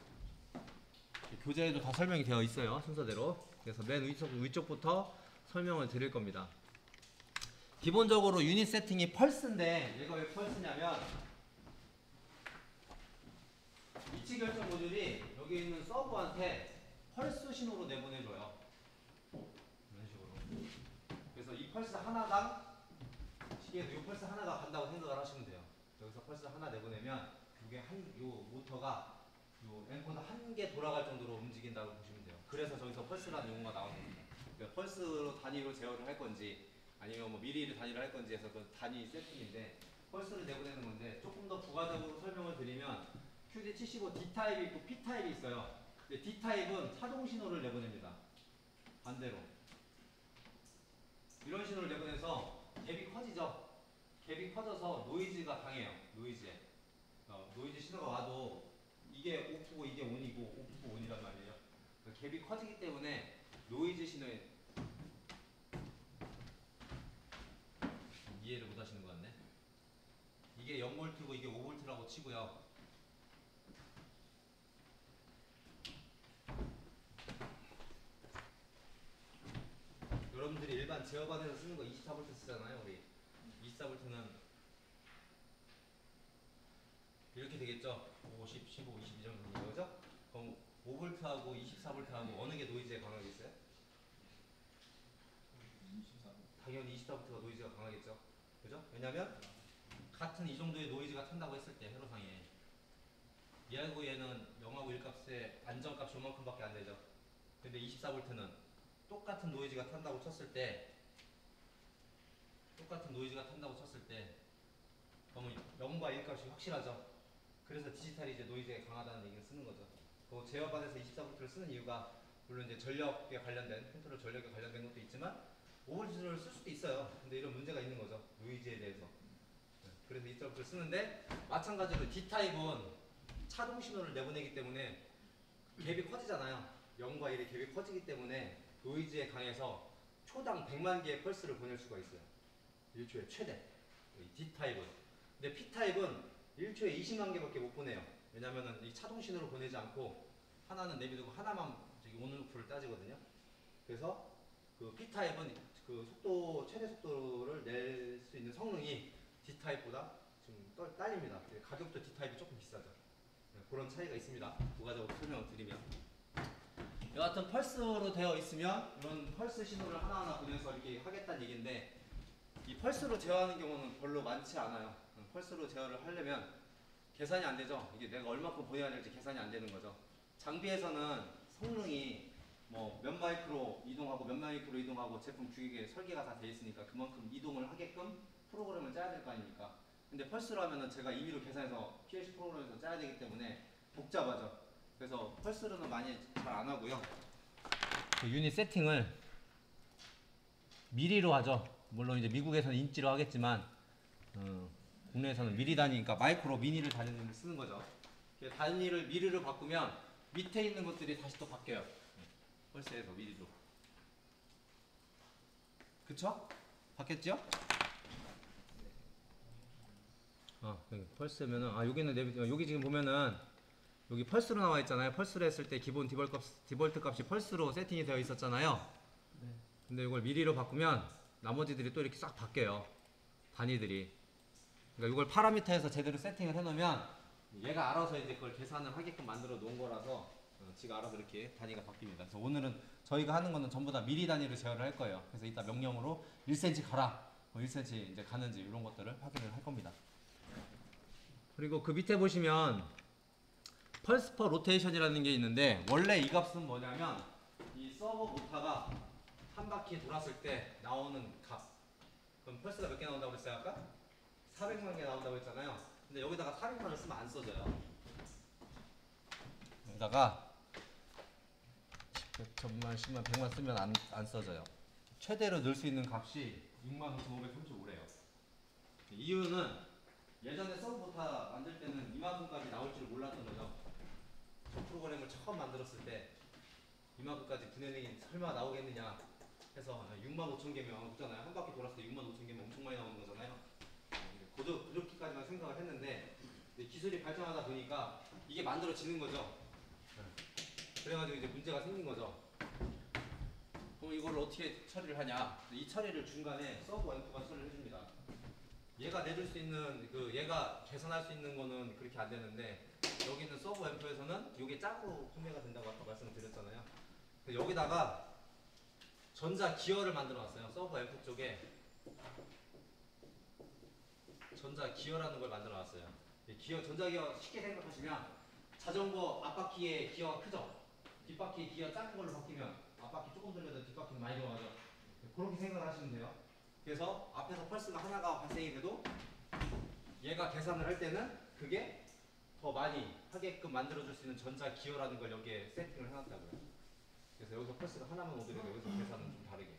A: 교재에도 다 설명이 되어 있어요, 순서대로. 그래서 맨 위쪽부터 설명을 드릴 겁니다. 기본적으로 유닛 세팅이 펄스인데, 얘가 왜 펄스냐면 위치 결정 모듈이 여기 있는 서버한테 펄스 신호로 내보내줘요. 이런 식으로. 그래서 이 펄스 하나당, 시계에도 이 펄스 하나가 간다고 생각을 하시면 돼요. 여기서 펄스 하나 내보내면 이게 요 모터가 요 엔코더 한 개 돌아갈 정도로 움직인다고 보시면 돼요. 그래서 저기서 펄스라는 용어가 나오는 겁니다. 그러니까 펄스 단위로 제어를 할 건지 아니면 뭐 미리 단위로 할 건지 해서 그 단위 세팅인데, 펄스를 내보내는 건데, 조금 더 부가적으로 설명을 드리면 QD75 D타입이 있고 P타입이 있어요. 근데 D타입은 차동 신호를 내보냅니다. 반대로 이런 신호를 내보내서 갭이 커지죠. 갭이 커져서 노이즈가 강해요. 노이즈 신호가 와도 이게 오프고 이게 온이고 오프고 온이란 말이에요. 그러니까 갭이 커지기 때문에 노이즈 신호에 이해를 못 하시는 것 같네. 이게 0V고 이게 5V라고 치고요. 여러분들이 일반 제어반에서 쓰는 거 24V 쓰잖아요. 우리 24V는 이렇게 되겠죠. 50, 15, 22 정도 되는 거죠. 그럼 5V하고 24V하고 어느 게 노이즈에 강하겠어요?
B: 24.
A: 당연히 24V가 노이즈가 강하겠죠. 그죠? 왜냐면 같은 이 정도의 노이즈가 탄다고 했을 때 회로상에 얘하고 얘는 0하고 1값의 안정값이 요만큼밖에 안 되죠. 근데 24V는 똑같은 노이즈가 탄다고 쳤을 때 그러면 0과 1값이 확실하죠. 그래서 디지털이 이제 노이즈에 강하다는 얘기를 쓰는 거죠. 그 제어반에서 24V를 쓰는 이유가 물론 이제 전력에 관련된, 컨트롤 전력에 관련된 것도 있지만 5V를 쓸 수도 있어요. 근데 이런 문제가 있는 거죠, 노이즈에 대해서. 그래서 24V를 쓰는데, 마찬가지로 D타입은 차동 신호를 내보내기 때문에 갭이 커지잖아요. 0과 1의 갭이 커지기 때문에 노이즈에 강해서 초당 100만 개의 펄스를 보낼 수가 있어요. 1초에 최대. D타입은. 근데 P타입은 1초에 20만 개밖에 못 보내요. 왜냐면은 이 차동 신호를 보내지 않고 하나는 내비두고 하나만 온오프를 따지거든요. 그래서 그 P타입은 그 속도, 최대 속도를 낼 수 있는 성능이 D타입보다 좀 딸립니다. 가격도 D타입이 조금 비싸죠. 그런 차이가 있습니다. 부가적으로 설명을 드리면. 여하튼 펄스로 되어 있으면 이런 펄스 신호를 하나하나 보내서 이렇게 하겠다는 얘기인데, 이 펄스로 제어하는 경우는 별로 많지 않아요. 펄스로 제어를 하려면 계산이 안 되죠. 이게 내가 얼마큼 보내야 될지 계산이 안 되는 거죠. 장비에서는 성능이 뭐 몇 마이크로 이동하고 몇 마이크로 이동하고 제품 규격에 설계가 다 돼 있으니까 그만큼 이동을 하게끔 프로그램을 짜야 될 거 아닙니까. 근데 펄스로 하면은 제가 임의로 계산해서 PLC 프로그램에서 짜야 되기 때문에 복잡하죠. 그래서 펄스로는 많이 잘 안 하고요. 그 유닛 세팅을 미리로 하죠. 물론 이제 미국에서는 인치로 하겠지만 국내에서는 미리 단위니까 마이크로 미니를 단위를 쓰는 거죠. 단위를 미리로 바꾸면 밑에 있는 것들이 다시 또 바뀌어요. 펄스에서 미리로. 그쵸? 바뀌었죠? 여기 펄스면은 여기는 여기 지금 보면은 여기 펄스로 나와 있잖아요. 펄스로 했을 때 기본 디볼트 값이 펄스로 세팅이 되어 있었잖아요.
B: 네.
A: 근데 이걸 미리로 바꾸면 나머지들이 또 이렇게 싹 바뀌어요. 단위들이. 그러니까 이걸 파라미터에서 제대로 세팅을 해놓으면 얘가 알아서 이제 그걸 계산을 하게끔 만들어 놓은 거라서 지가 알아서 이렇게 단위가 바뀝니다. 그래서 오늘은 저희가 하는 거는 전부 다 미리 단위로 제어를 할 거예요. 그래서 이따 명령으로 1cm 가라, 1cm 이제 가는지 이런 것들을 확인을 할 겁니다. 그리고 그 밑에 보시면 펄스 퍼 로테이션이라는 게 있는데 원래 이 값은 뭐냐면 이 서버 모터가 한 바퀴 돌았을 때 나오는 값. 그럼 펄스가 몇 개 나온다고 그랬어요 아까? 400만 개 나온다고 했잖아요. 근데 여기다가 400만을 쓰면 안 써져요. 여기다가 1000만, 10만, 100만 쓰면 안 써져요. 최대로 넣을 수 있는 값이 65,535래요. 이유는 예전에 서브모터 만들 때는 이만큼까지 나올 줄 몰랐던 거죠. 저 프로그램을 처음 만들었을 때 이만큼까지 분해능이 설마 나오겠느냐 해서 65,000개면 없잖아요. 한 바퀴 돌았을 때 65,000개면 엄청 많이 나오는 거잖아요. 그렇게까지만 생각을 했는데 기술이 발전하다 보니까 이게 만들어지는 거죠. 그래가지고 이제 문제가 생긴 거죠. 그럼 이걸 어떻게 처리를 하냐? 이 처리를 중간에 서브 앰프가 처리를 해줍니다. 얘가 내줄 수 있는 얘가 계산할 수 있는 거는 그렇게 안 되는데 여기 있는 서브 앰프에서는 이게 짝으로 판매가 된다고 아까 말씀을 드렸잖아요. 여기다가 전자 기어를 만들어 놨어요. 서브 앰프 쪽에 전자 기어라는 걸 만들어 놨어요. 전자 기어 쉽게 생각하시면 자전거 앞바퀴의 기어가 크죠? 뒷바퀴 기어 작은 걸로 바뀌면 앞바퀴 조금 돌려도 뒷바퀴는 많이 들어가죠. 그렇게 생각을 하시면 돼요. 그래서 앞에서 펄스가 하나가 발생이 돼도 얘가 계산을 할 때는 그게 더 많이 하게끔 만들어줄 수 있는 전자 기어라는 걸 여기에 세팅을 해놨다고요. 그래서 여기서 펄스가 하나만 오더라도 여기서 계산은 좀 다르게.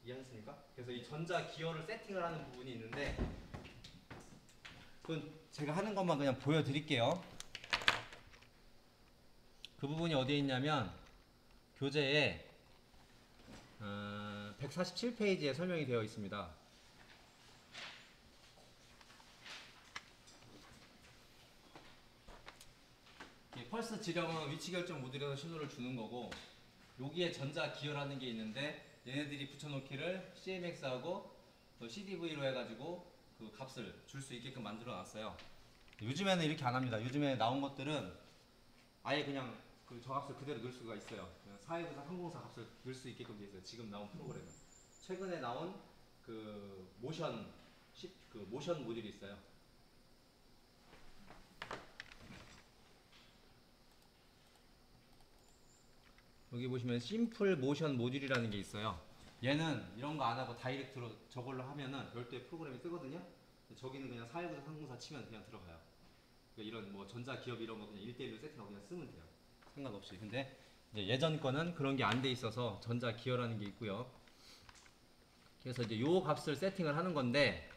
A: 이해하셨습니까? 그래서 이 전자 기어를 세팅을 하는 부분이 있는데 그건 제가 하는 것만 그냥 보여드릴게요. 그 부분이 어디에 있냐면 교재에 147페이지에 설명이 되어 있습니다. 펄스 지령은 위치 결정 모듈에서 신호를 주는 거고 여기에 전자 기어라는 게 있는데 얘네들이 붙여놓기를 CMX하고 CDV로 해가지고 그 값을 줄 수 있게끔 만들어 놨어요. 요즘에는 이렇게 안 합니다. 요즘에 나온 것들은 아예 그냥 저 값을 그대로 넣을 수가 있어요. 42943 304 값을 넣을 수 있게끔 되어 있어요. 지금 나온 프로그램은. 최근에 나온 모션 모듈이 있어요. 여기 보시면 심플 모션 모듈이라는 게 있어요. 얘는 이런 거 안 하고 다이렉트로 저걸로 하면은 별도의 프로그램이 뜨거든요. 저기는 그냥 419 304 치면 그냥 들어가요. 그러니까 이런 뭐 전자 기업 이런 거 그냥 1대1로 세팅하고 그냥 쓰면 돼요. 상관없이. 근데 이제 예전 거는 그런 게 안 돼 있어서 전자 기어라는 게 있고요. 그래서 이제 요 값을 세팅을 하는 건데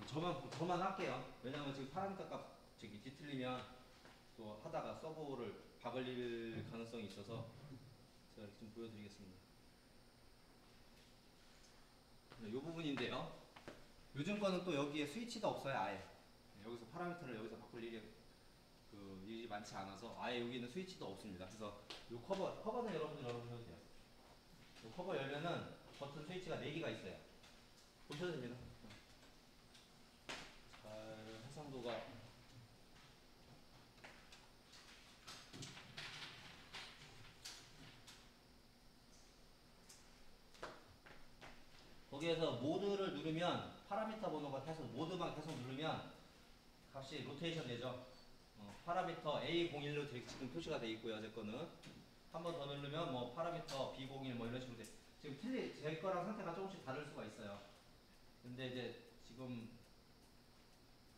A: 저만 할게요. 왜냐면 지금 파라미터 값 저기 뒤틀리면 또 하다가 서버를 박을 가능성이 있어서 제가 이렇게 좀 보여드리겠습니다. 이 부분인데요. 요즘 거는 또 여기에 스위치도 없어요. 아예 여기서 파라미터를 여기서 바꿀 일이 많지 않아서 아예 여기는 스위치도 없습니다. 그래서 이 커버는 여러분들 열어보셔도 돼요. 이 커버 열면은 버튼 스위치가 4개가 있어요. 보셔도 됩니다. 잘 해상도가 거기에서 모드를 누르면 파라미터 번호가 계속 모드만 계속 누르면 값이 로테이션 되죠. 파라미터 A01로 지금 표시가 되어 있고요. 제 거는 한 번 더 누르면 뭐 파라미터 B01 뭐 이런 식으로 돼. 지금 제 거랑 상태가 조금씩 다를 수가 있어요. 근데 이제 지금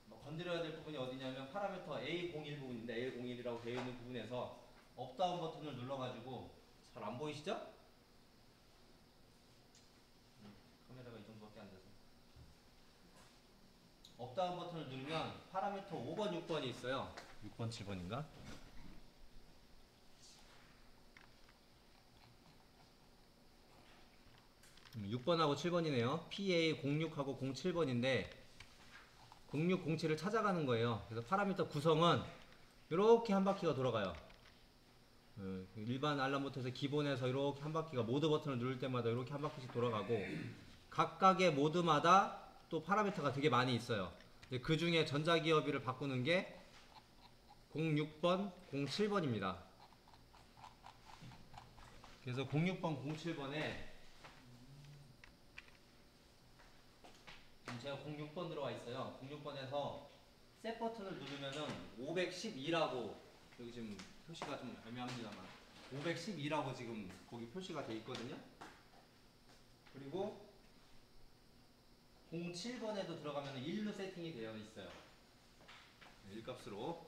A: 뭐 건드려야 될 부분이 어디냐면 파라미터 A01 부분인데 A01이라고 되어 있는 부분에서 업다운 버튼을 눌러가지고 잘 안 보이시죠? 카메라가 이 정도밖에 안 돼서 업다운 버튼을 누르면 파라미터 5번, 6번이 있어요. 6번, 7번인가? 6번하고 7번이네요. PA06하고 07번인데 06, 07을 찾아가는 거예요. 그래서 파라미터 구성은 이렇게 한 바퀴가 돌아가요. 일반 알람부터해서 기본에서 이렇게 한 바퀴가 모드 버튼을 누를 때마다 이렇게 한 바퀴씩 돌아가고 각각의 모드마다 또 파라미터가 되게 많이 있어요. 그 중에 전자기업이를 바꾸는 게 06번, 07번입니다. 그래서 06번, 07번에 지금 제가 06번 들어와 있어요. 06번에서 셋 버튼을 누르면은 512라고 여기 지금 표시가 좀 애매합니다만 512라고 지금 거기 표시가 돼 있거든요. 그리고 07번에도 들어가면 1로 세팅이 되어 있어요. 1값으로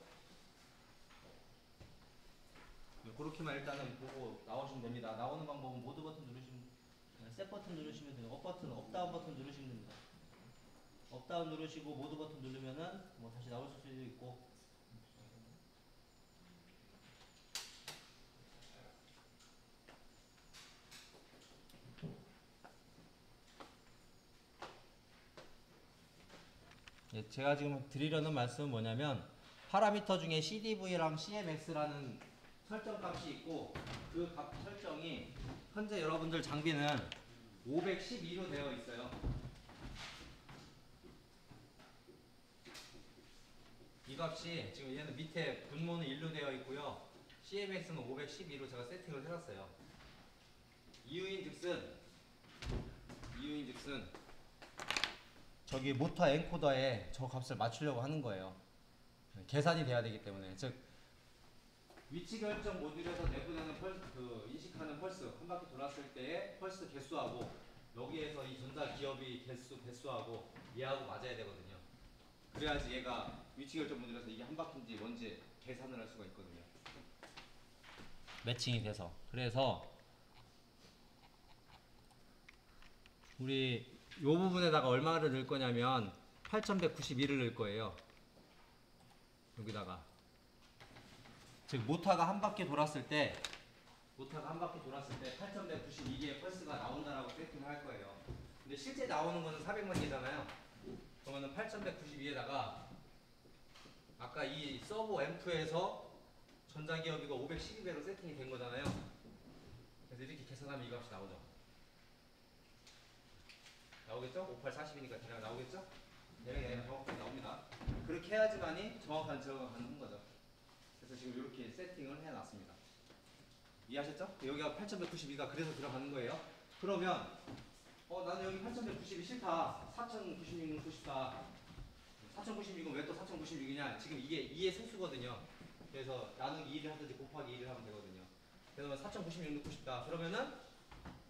A: 그렇게만 일단은 보고 나오시면 됩니다. 나오는 방법은 모드 버튼 누르시면 셋 버튼 누르시면 돼요. 업 버튼, 업다운 버튼 누르시면 됩니다. 업다운 누르시고 모드 버튼 누르면은 뭐 다시 나올 수도 있고. 예, 제가 지금 드리려는 말씀은 뭐냐면 파라미터 중에 CDV랑 CMX라는 설정 값이 있고 그 값 설정이 현재 여러분들 장비는 512로 되어 있어요. 이 값이 지금 얘는 밑에 분모는 1로 되어 있고요. CMX는 512로 제가 세팅을 해놨어요. 이유인즉슨 저기 모터 엔코더에 저 값을 맞추려고 하는 거예요. 계산이 돼야 되기 때문에 즉 위치 결정 모듈에서 내보내는 인식하는 펄스 한 바퀴 돌았을 때의 펄스 개수하고 여기에서 이 전자 기업이 개수하고 얘하고 맞아야 되거든요. 그래야지 얘가 위치 결정 모듈에서 이게 한 바퀴인지 뭔지 계산을 할 수가 있거든요. 매칭이 돼서 그래서 우리 요 부분에다가 얼마를 넣을 거냐면 8191을 넣을 거예요. 여기다가 즉 모터가 한 바퀴 돌았을 때 8192개의 펄스가 나온다라고 세팅을 할 거예요. 근데 실제 나오는 거는 400만 개잖아요. 그러면은 8192에다가 아까 이 서버 앰프에서 전자기업이가 512배로 세팅이 된 거잖아요. 그래서 이렇게 계산하면 이 값이 나오죠. 나오겠죠? 5840이니까 대략 나오겠죠? 대략 정확하게 나옵니다. 그렇게 해야지만이 정확한 제어가 가능한 거죠. 그래서 지금 이렇게 세팅을 해놨습니다. 이해하셨죠? 여기가 8192가 그래서 들어가는 거예요. 그러면 나는 여기 8192 싫다. 4096은 넣고 싶다. 4096은 왜 또 4096이냐? 지금 이게 2의 세수거든요. 그래서 나누기 2를 하든지 곱하기 2를 하면 되거든요. 그래서 4096 넣고 싶다. 그러면은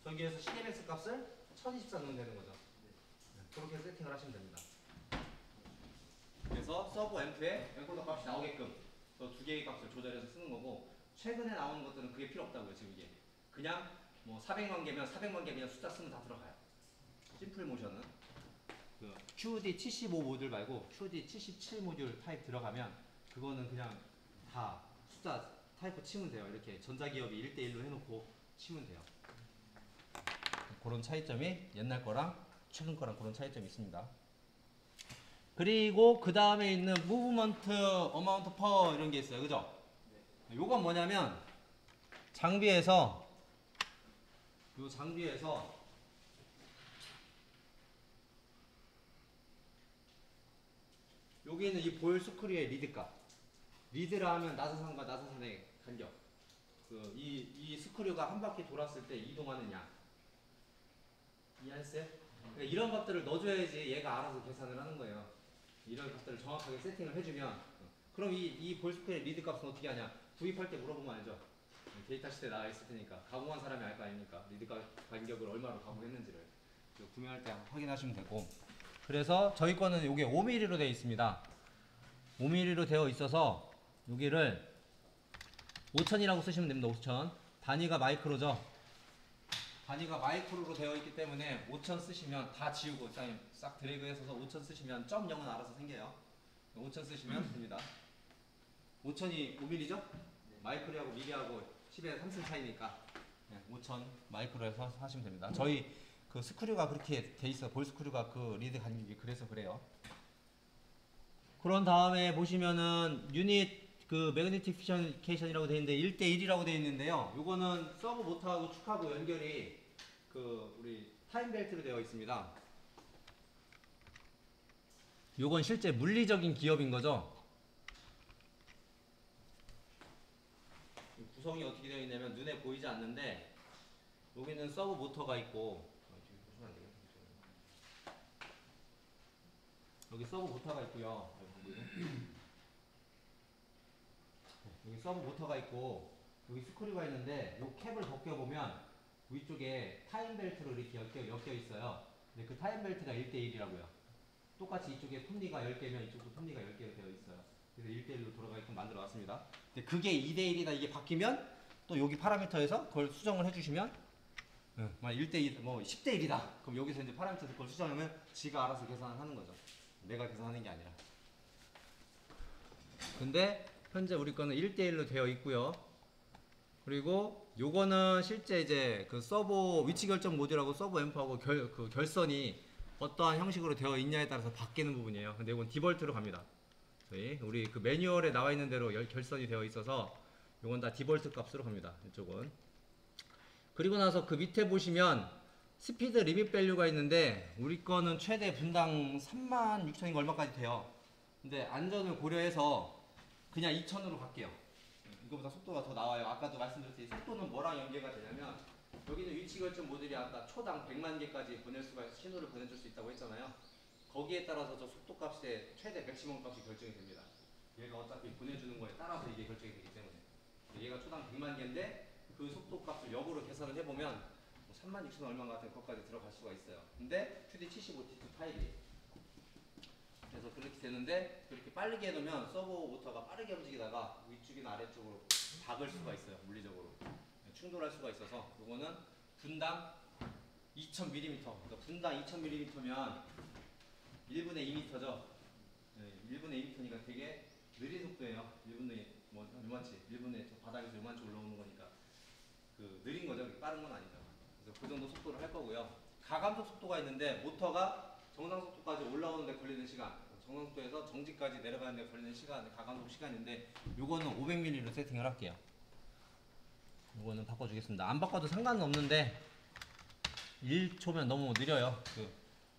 A: 저기에서 CMX 값을 1024 넣으면 되는 거죠. 그렇게 세팅을 하시면 됩니다. 그래서 서버 앰프에 엔코더 값이 나오게끔 두 개의 값을 조절해서 쓰는 거고 최근에 나오는 것들은 그게 필요 없다고요. 지금 이게 그냥 뭐 400만 개면 400만 개 그냥 숫자 쓰면 다 들어가요. 심플 모션은 그 QD75 모듈 말고 QD77 모듈 타입 들어가면 그거는 그냥 다 숫자 타입 치면 돼요. 이렇게 전자기업이 1대1로 해놓고 치면 돼요. 그런 차이점이 옛날 거랑 최근 거랑 그런 차이점이 있습니다. 그리고 그 다음에 있는 무브먼트, 어마운트 퍼 이런 게 있어요. 그죠? 네. 요건 뭐냐면 장비에서 여기 있는 이 볼 스크류의 리드 값. 리드라 하면 나사선과 나사선의 간격. 이 스크류가 한 바퀴 돌았을 때 이동하는 양. 이해하셨어요? 그러니까 이런 것들을 넣어줘야지 얘가 알아서 계산을 하는 거예요. 이런 값들을 정확하게 세팅을 해주면 그럼 이 볼스크의 리드 값은 어떻게 하냐? 구입할 때 물어보면 알죠? 데이터 시트에 나와 있을 테니까 가공한 사람이 알 거 아닙니까? 리드 값 간격을 얼마로 가공했는지를 구매할 때 확인하시면 되고 그래서 저희 거는 이게 5mm로 되어 있습니다. 5mm로 되어 있어서 여기를 5000이라고 쓰시면 됩니다. 5000. 단위가 마이크로죠. 단위가 마이크로로 되어 있기 때문에 5000 쓰시면 다 지우고 싹 드래그해서 5000 쓰시면 점 0은 알아서 생겨요. 5000 쓰시면 됩니다. 5000이 5mm죠? 마이크로하고 미리하고 10에 3승 차이니까 5000 마이크로에서 하시면 됩니다. 저희 그 스크류가 그렇게 돼 있어. 볼 스크류가 그 리드 간격이 그래서 그래요. 그런 다음에 보시면은 유닛 그 매그니티피케이션이라고 되어 있는데 1대1이라고 되어 있는데요. 요거는 서브 모터하고 축하고 연결이 그 우리 타임 벨트로 되어 있습니다. 요건 실제 물리적인 기업인 거죠. 구성이 어떻게 되어 있냐면 눈에 보이지 않는데 여기는 서브 모터가 있고 여기 서브 모터가 있고요. 여기 서브 모터가 있고 여기 스크류가 있는데 이 캡을 벗겨보면 위쪽에 타임 벨트로 이렇게 엮여 있어요. 근데 그 타임 벨트가 1대1이라고요. 똑같이 이쪽에 톱니가 10개면 이쪽도 톱니가 10개로 되어 있어요. 그래서 1대1로 돌아가게끔 만들어 놨습니다. 근데 그게 2대1이다 이게 바뀌면 또 여기 파라미터에서 그걸 수정을 해주시면 만약 1대1, 뭐 10대1이다. 그럼 여기서 이제 파라미터에서 그걸 수정하면 지가 알아서 계산을 하는 거죠. 내가 계산하는 게 아니라. 근데 현재 우리 거는 1대1로 되어 있고요. 그리고 요거는 실제 이제 그 서버 위치 결정 모듈하고 서버 앰프하고 그 결선이 어떠한 형식으로 되어 있냐에 따라서 바뀌는 부분이에요. 근데 이건 디볼트로 갑니다. 우리 그 매뉴얼에 나와 있는 대로 결선이 되어 있어서 요건 다 디볼트 값으로 갑니다. 이쪽은. 그리고 나서 그 밑에 보시면 스피드 리밋 밸류가 있는데 우리 거는 최대 분당 36,000인가 얼마까지 돼요. 근데 안전을 고려해서 그냥 2000으로 갈게요. 이거보다 속도가 더 나와요. 아까도 말씀드렸듯이 속도는 뭐랑 연계가 되냐면 여기는 위치 결정 모듈이 아까 초당 100만 개까지 신호를 보내줄 수 있다고 했잖아요. 거기에 따라서 저 속도 값의 최대 맥시멈 값이 결정이 됩니다. 얘가 어차피 보내주는 거에 따라서 이게 결정이 되기 때문에 얘가 초당 100만 개인데 그 속도 값을 역으로 계산을 해보면 36,000 얼마 같은 것까지 들어갈 수가 있어요. 근데 QD75T2 타입이 그래서 그렇게 되는데 그렇게 빠르게 해놓으면 서버 모터가 빠르게 움직이다가 위쪽이나 아래쪽으로 박을 수가 있어요. 물리적으로 충돌할 수가 있어서 이거는 분당 2000mm 그러니까 분당 2000mm면 1분의 2m죠. 1분의 2m니까 되게 느린 속도예요. 1분의 뭐 요만치 1분의 저 바닥에서 요만치 올라오는 거니까 그 느린 거죠. 빠른 건 아니죠. 그래서 그 정도 속도를 할 거고요. 가감속 속도가 있는데 모터가 정상 속도까지 올라오는데 걸리는 시간, 정상 속도에서 정지까지 내려가는데 걸리는 시간, 가감속 시간인데 요거는 500mm로 세팅을 할게요. 요거는 바꿔주겠습니다. 안 바꿔도 상관은 없는데 1초면 너무 느려요. 그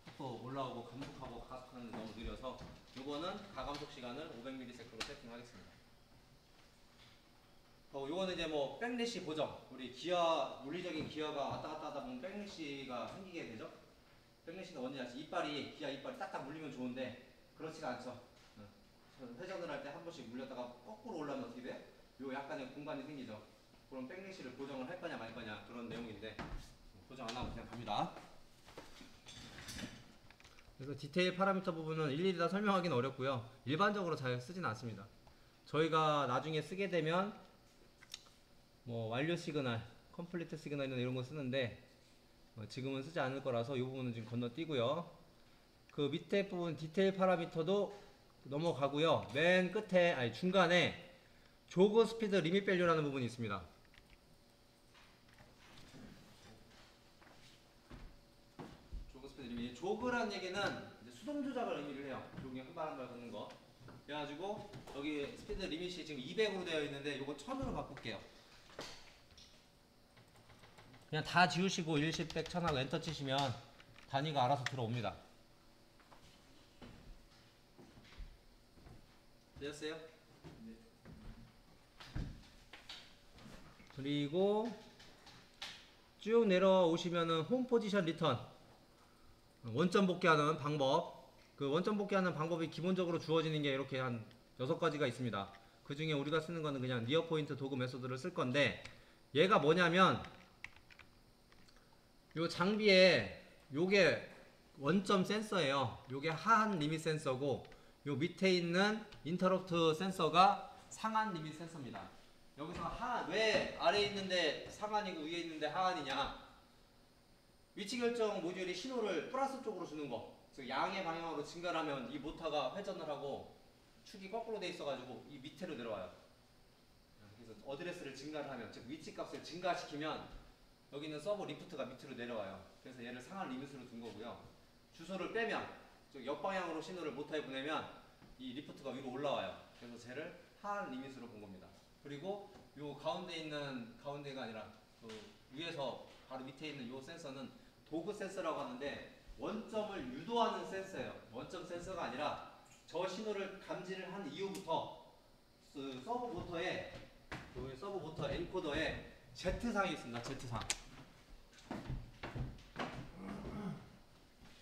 A: 속도 올라오고 감속하고 가속하는 게 너무 느려서 요거는 가감속 시간을 500ms로 세팅하겠습니다. 요거는 이제 뭐 백래시 보정. 우리 기어 물리적인 기어가 왔다 갔다 하다 보면 백래시가 생기게 되죠. 백래시는 뭔지 아시죠? 기아 이빨이 딱딱 물리면 좋은데 그렇지가 않죠. 회전을 할 때 한 번씩 물렸다가 거꾸로 올라면 어떻게 돼? 요 약간의 공간이 생기죠. 그럼 백래시를 보정을 할 거냐 말 거냐 그런 내용인데 보정 안 하고 그냥 갑니다. 그래서 디테일 파라미터 부분은 일일이 다 설명하기는 어렵고요. 일반적으로 잘 쓰진 않습니다. 저희가 나중에 쓰게 되면 뭐 완료 시그널, 컴플리트 시그널이나 이런 거 쓰는데 지금은 쓰지 않을 거라서 이 부분은 지금 건너뛰고요. 그 밑에 부분 디테일 파라미터도 넘어가고요. 맨 끝에 중간에 조그 스피드 리밋 밸류라는 부분이 있습니다. 조그 스피드 리밋. 조그란 얘기는 이제 수동 조작을 의미를 해요. 여기 한 발 한 발 걷는 거. 그래가지고 여기 스피드 리밋이 지금 200으로 되어 있는데 이거 1000으로 바꿀게요. 그냥 다 지우시고 10, 100, 1000하고 엔터 치시면 단위가 알아서 들어옵니다. 되셨어요? 네. 그리고 쭉 내려오시면은 홈 포지션 리턴 원점 복귀하는 방법. 그 원점 복귀하는 방법이 기본적으로 주어지는 게 이렇게 한 6가지가 있습니다. 그 중에 우리가 쓰는 거는 그냥 니어 포인트 도구 메소드를 쓸 건데 얘가 뭐냐면 요 장비에 요게 원점 센서예요. 요게 하한 리밋 센서고 요 밑에 있는 인터럽트 센서가 상한 리밋 센서입니다. 여기서 하한, 왜 아래에 있는데 상한이고 위에 있는데 하한이냐? 위치 결정 모듈이 신호를 플러스 쪽으로 주는 거. 즉 양의 방향으로 증가를 하면 이 모터가 회전을 하고 축이 거꾸로 돼 있어가지고 이 밑으로 내려와요. 그래서 어드레스를 증가를 하면, 즉 위치 값을 증가시키면 여기 있는 서버 리프트가 밑으로 내려와요. 그래서 얘를 상한 리밋으로 둔 거고요. 주소를 빼면, 즉 역방향으로 신호를 모터에 보내면 이 리프트가 위로 올라와요. 그래서 쟤를 하한 리밋으로 본 겁니다. 그리고 요 가운데 있는, 가운데가 아니라 그 위에서 바로 밑에 있는 요 센서는 도그 센서라고 하는데 원점을 유도하는 센서예요. 원점 센서가 아니라 저 신호를 감지를 한 이후부터 그 서버 모터에, 그 서버 모터 엔코더에 Z상이 있습니다. Z상.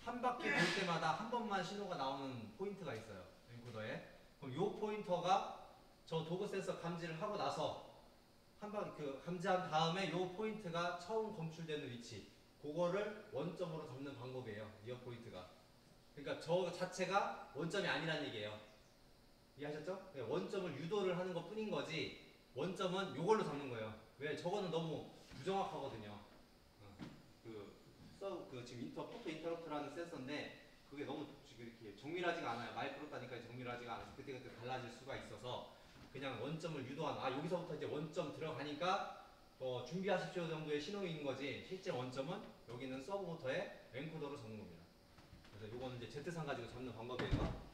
A: 한 바퀴 돌 때마다 한 번만 신호가 나오는 포인트가 있어요. 엔코더에. 그럼 요 포인터가 저 도그 센서 감지를 하고 나서 한 바퀴 그 감지한 다음에 요 포인트가 처음 검출되는 위치, 그거를 원점으로 잡는 방법이에요. 이어 포인트가. 그러니까 저 자체가 원점이 아니란 얘기예요. 이해하셨죠? 원점을 유도를 하는 것 뿐인 거지 원점은 요걸로 잡는 거예요. 왜? 저거는 너무 부정확하거든요. 그 지금 포토 인터럽트라는 센서인데 그게 너무 이렇게 정밀하지가 않아요. 마이크로 따니까 정밀하지가 않아서 그때그때 달라질 수가 있어서 그냥 원점을 유도한, 아 여기서부터 이제 원점 들어가니까 준비하십시오 정도의 신호인 거지, 실제 원점은 여기 있는 서브 모터의 엔코더로 잡는 겁니다. 그래서 요거는 이제 Z상 가지고 잡는 방법이에요.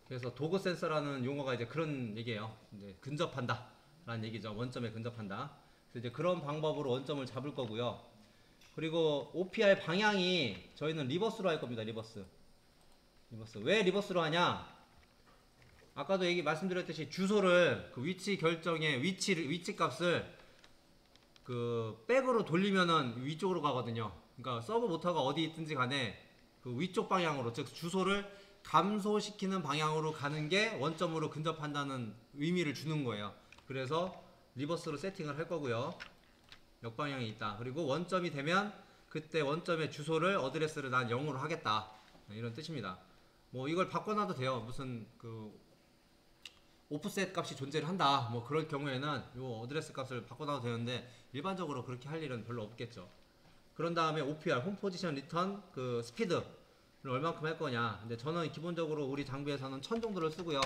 A: 그래서 도그 센서라는 용어가 이제 그런 얘기예요. 이제 근접한다 라는 얘기죠. 원점에 근접한다. 그래서 이제 그런 방법으로 원점을 잡을 거고요. 그리고 OPR 방향이 저희는 리버스로 할 겁니다. 리버스. 왜 리버스로 하냐? 아까도 말씀드렸듯이 주소를 그 위치 결정의 위치 값을 그 백으로 돌리면은 위쪽으로 가거든요. 그러니까 서브 모터가 어디 있든지 간에 그 위쪽 방향으로, 즉 주소를 감소시키는 방향으로 가는 게 원점으로 근접한다는 의미를 주는 거예요. 그래서 리버스로 세팅을 할 거고요. 역방향이 있다. 그리고 원점이 되면 그때 원점의 주소를 어드레스를 난 0으로 하겠다. 이런 뜻입니다. 뭐 이걸 바꿔놔도 돼요. 무슨 그 오프셋 값이 존재를 한다. 뭐 그럴 경우에는 요 어드레스 값을 바꿔놔도 되는데 일반적으로 그렇게 할 일은 별로 없겠죠. 그런 다음에 OPR, 홈 포지션 리턴 그 스피드를 얼만큼 할 거냐. 근데 저는 기본적으로 우리 장비에서는 1000 정도를 쓰고요.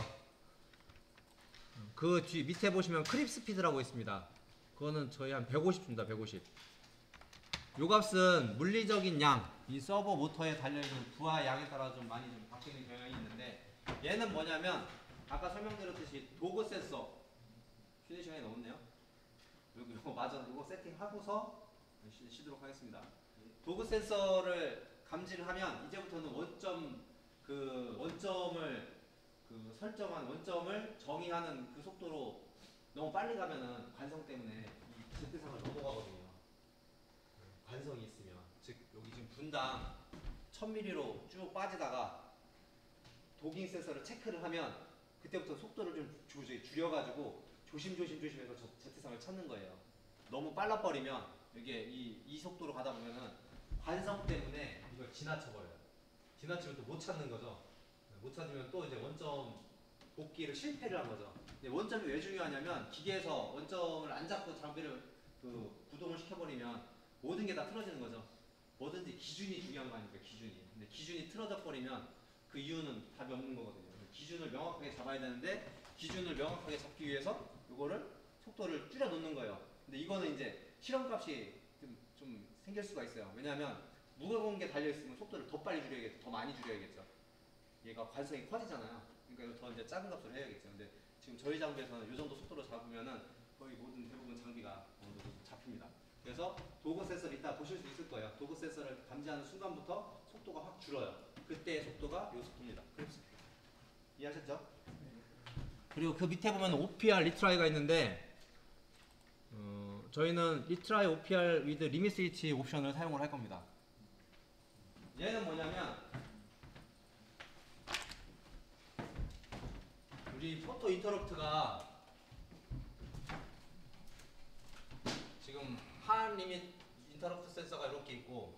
A: 그 뒤 밑에 보시면 크립 스피드라고 있습니다. 그거는 저희 한 150 줍니다. 150. 요 값은 물리적인 양, 이 서버 모터에 달려있는 부하 양에 따라 좀 많이 좀 바뀌는 경향이 있는데, 얘는 뭐냐면 아까 설명드렸듯이 도그 센서, 쉬는 시간에 넣었네요. 요거 맞아, 요거 세팅하고서 쉬도록 하겠습니다. 도그 센서를 감지를 하면 이제부터는 원점을 그 설정한 원점을 정의하는 그 속도로 너무 빨리 가면은 관성 때문에 이 Z상을 넘어가거든요. 관성이 있으면, 즉 여기 지금 분당 1000mm로 쭉 빠지다가 도깅 센서를 체크를 하면 그때부터 속도를 좀 줄여가지고 조심해서 저 Z상을 찾는 거예요. 너무 빨라버리면 이게 이 속도로 가다 보면은 관성 때문에 이걸 지나쳐버려요. 지나치면 또 못 찾는 거죠. 못 찾으면 또 이제 원점 복귀를 실패를 한 거죠. 근데 원점이 왜 중요하냐면 기계에서 원점을 안 잡고 장비를 구동을 시켜버리면 모든 게 다 틀어지는 거죠. 뭐든지 기준이 중요한 거 아닙니까? 기준이. 근데 기준이 틀어져 버리면 그 이유는 답이 없는 거거든요. 기준을 명확하게 잡아야 되는데 기준을 명확하게 잡기 위해서 이거를 속도를 줄여 놓는 거예요. 근데 이거는 이제 실험값이 좀 생길 수가 있어요. 왜냐하면 무거운 게 달려 있으면 속도를 더 빨리 줄여야겠죠. 더 많이 줄여야겠죠. 얘가 관성이 커지잖아요. 그러니까 더 이제 작은 값으로 해야겠죠. 근데 지금 저희 장비에서는 이 정도 속도로 잡으면은 거의 대부분 장비가 어느 정도 잡힙니다. 그래서 도그 센서를 이따 보실 수 있을 거예요. 도그 센서를 감지하는 순간부터 속도가 확 줄어요. 그때의 속도가 이 속도입니다. 이해하셨죠? 그리고 그 밑에 보면 OPR 리트라이가 있는데 저희는 리트라이 OPR with 리밋 스위치 옵션을 사용을 할 겁니다. 얘는 뭐냐면 우리 포토 인터럽트가 지금 하한 리밋 인터럽트 센서가 이렇게 있고,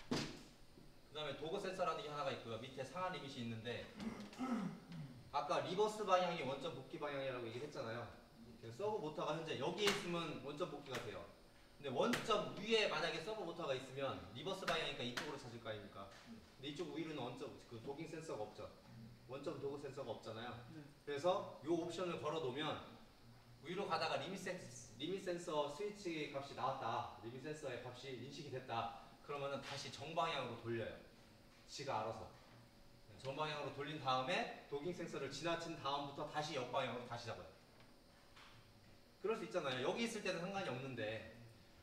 A: 그 다음에 도그 센서라는 게 하나가 있고요. 밑에 상하 리밋이 있는데, 아까 리버스 방향이 원점 복귀 방향이라고 얘기를 했잖아요. 서브 모터가 현재 여기에 있으면 원점 복귀가 돼요. 근데 원점 위에 만약에 서브 모터가 있으면 리버스 방향이니까 이쪽으로 찾을 거 아닙니까? 근데 이쪽 위로는 원점 그 도깅 센서가 없죠. 원점 도그 센서가 없잖아요. 그래서 이 옵션을 걸어 놓으면 위로 가다가 리밋 센서 스위치 값이 나왔다. 리밋 센서의 값이 인식이 됐다. 그러면은 다시 정방향으로 돌려요. 지가 알아서. 정방향으로 돌린 다음에 도깅 센서를 지나친 다음부터 다시 역방향으로 다시 잡아요. 그럴 수 있잖아요. 여기 있을 때는 상관이 없는데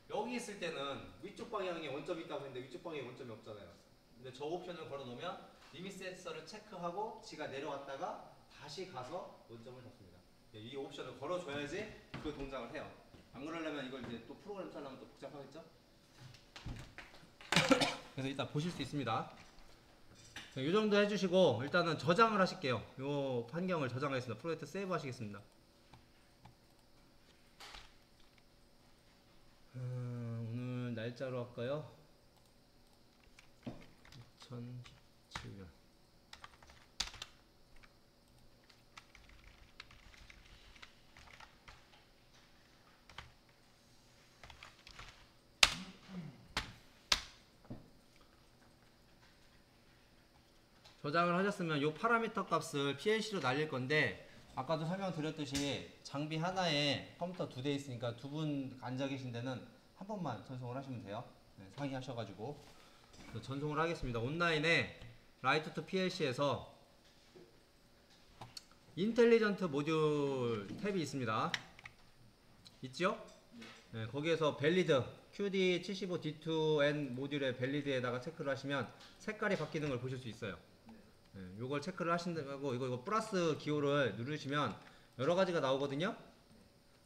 A: 여기 있을 때는 위쪽 방향에 원점이 있다고 했는데 위쪽 방향에 원점이 없잖아요. 근데 저 옵션을 걸어 놓으면 리밋 센서를 체크하고 지가 내려왔다가 다시 가서 원점을 잡습니다. 이 옵션을 걸어줘야지 그 동작을 해요. 안 그러려면 이걸 이제 또 프로그램 짜려면 또 복잡하겠죠? 그래서 일단 보실 수 있습니다. 이 정도 해주시고 일단은 저장을 하실게요. 이 환경을 저장하겠습니다. 프로젝트 세이브 하시겠습니다. 오늘 날짜로 할까요? 2017년 저장을 하셨으면 이 파라미터 값을 PLC로 날릴 건데 아까도 설명드렸듯이 장비 하나에 컴퓨터 2대 있으니까 두 분 앉아 계신 데는 한 번만 전송을 하시면 돼요. 네, 상의하셔가지고 전송을 하겠습니다. 온라인에 라이트 투 PLC에서 인텔리전트 모듈 탭이 있습니다. 있죠? 네, 거기에서 밸리드 QD75D2N 모듈의 밸리드에다가 체크를 하시면 색깔이 바뀌는 걸 보실 수 있어요. 네, 요걸 체크를 하신다고 이거 플러스 기호를 누르시면 여러 가지가 나오거든요.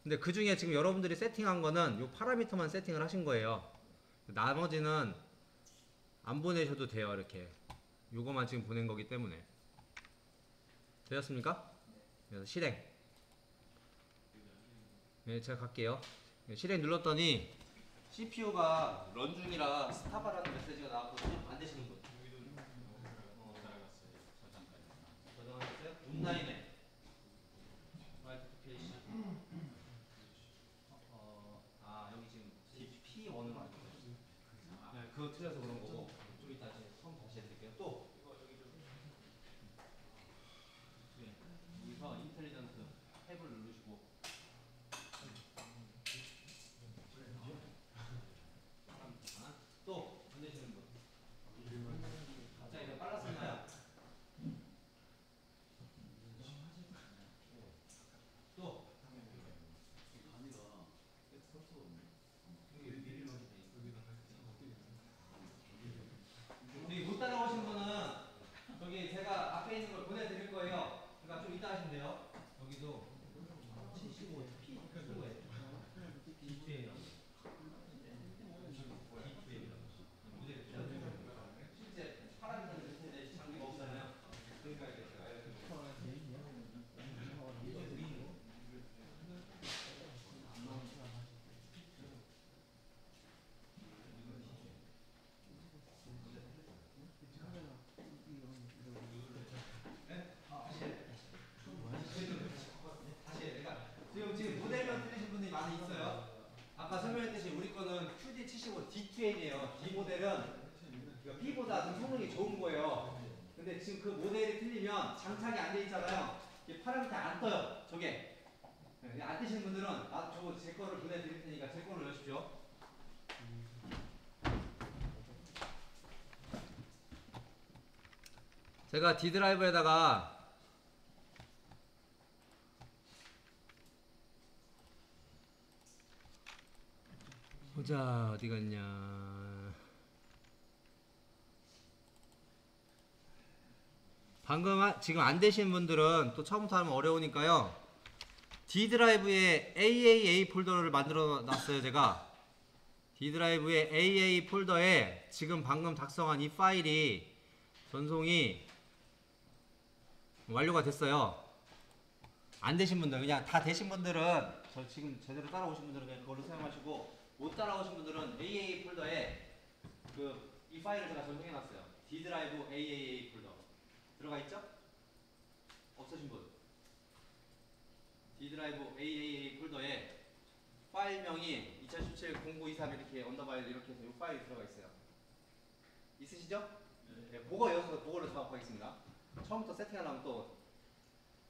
A: 근데 그 중에 지금 여러분들이 세팅한 거는 요 파라미터만 세팅을 하신 거예요. 나머지는 안 보내셔도 돼요. 이렇게 요거만 지금 보낸 거기 때문에. 되셨습니까? 그래서 실행. 네, 제가 갈게요. 네, 실행 눌렀더니 CPU가 런 중이라 스탑하라는 메시지가 나왔거든요. 안 되시는 분. 저장하셨어요? 온라인에 라이트 PLC. 여기 지금 P1으로 하는 거예요. 네, 그거 틀려서 그런 거고. 좀 이따 처음 다시 해드릴게요. 또 네, 여기서 인텔리전트 탭을 누르시고 또 안 되시는 분. 갑자기 더 빨랐었나요? 또 여기 못 따라오신 분은 저기 제가 앞에 있는 걸 보내드릴 거예요. 그러니까 좀 이따 하시면 돼요. 여기도 75P 프로에 D2A요. 실제 파라미터를 밑에 장비가 없잖아요. 그러니까 이렇게 제가 지금 모델명 틀리신 분들이 많이 있어요. 아까 설명했듯이 우리 거는 QD75 D2N이에요. D 모델은 B보다 좀 성능이 좋은 거예요. 근데 지금 그 모델이 틀리면 장착이 안 돼 있잖아요. 이게 파라미터 안 떠요. 저게. 안 뜨시는 분들은 저거 제 거를 보내드릴 테니까 제 거를 넣으십시오. 제가 D 드라이브에다가 보자 어디 갔냐. 방금 지금 안 되신 분들은 또 처음부터 하면 어려우니까요. D 드라이브에 AAA 폴더를 만들어 놨어요. 제가 D 드라이브에 AA 폴더에 지금 방금 작성한 이 파일이 전송이 완료가 됐어요. 안 되신 분들, 그냥 다 되신 분들은 저 지금 제대로 따라오신 분들은 그냥 그걸로 사용하시고 못 따라오신 분들은 AAA 폴더에 이 파일을 제가 전송해놨어요. D 드라이브 AAA 폴더 들어가 있죠? 없으신 분? D 드라이브 AAA 폴더에 파일명이 2017-0923 이렇게 언더바일 이렇게 해서 이 파일이 들어가 있어요. 있으시죠? 네, 그거 여기서 그거를 작업하겠습니다. 처음부터 세팅하려면 또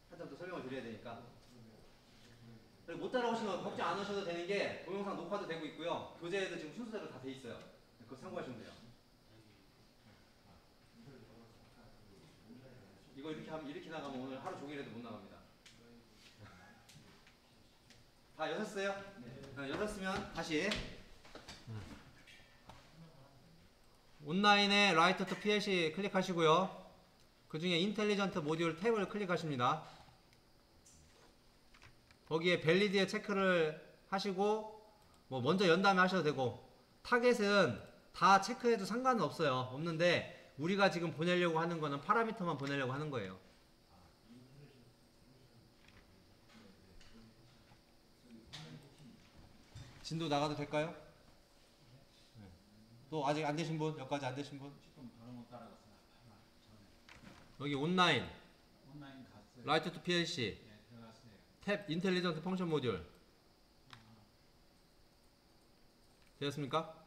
A: 한참 더 설명을 드려야 되니까. 그리고 못 따라오시면 걱정 안 하셔도 되는 게 동영상 녹화도 되고 있고요. 교재에도 지금 순서대로 다 돼 있어요. 그거 참고하시면 돼요. 이거 이렇게 나가면 오늘 하루 종일해도 못 나갑니다. 다 여셨어요? 네. 여셨으면 다시 온라인에 라이트 투 PLC 클릭하시고요. 그 중에 인텔리전트 모듈 탭을 클릭하십니다. 거기에 밸리드에 체크를 하시고 뭐 먼저 연 다음에 하셔도 되고 타겟은 다 체크해도 상관은 없어요. 없는데 우리가 지금 보내려고 하는 거는 파라미터만 보내려고 하는 거예요. 진도 나가도 될까요? 네. 또 아직 안 되신 분? 여기까지 안 되신 분? 여기 온라인
B: 갔어요.
A: 라이트 투 PLC
B: 네, 들어갔어요.
A: 탭 인텔리전트 펑션 모듈 되었습니까?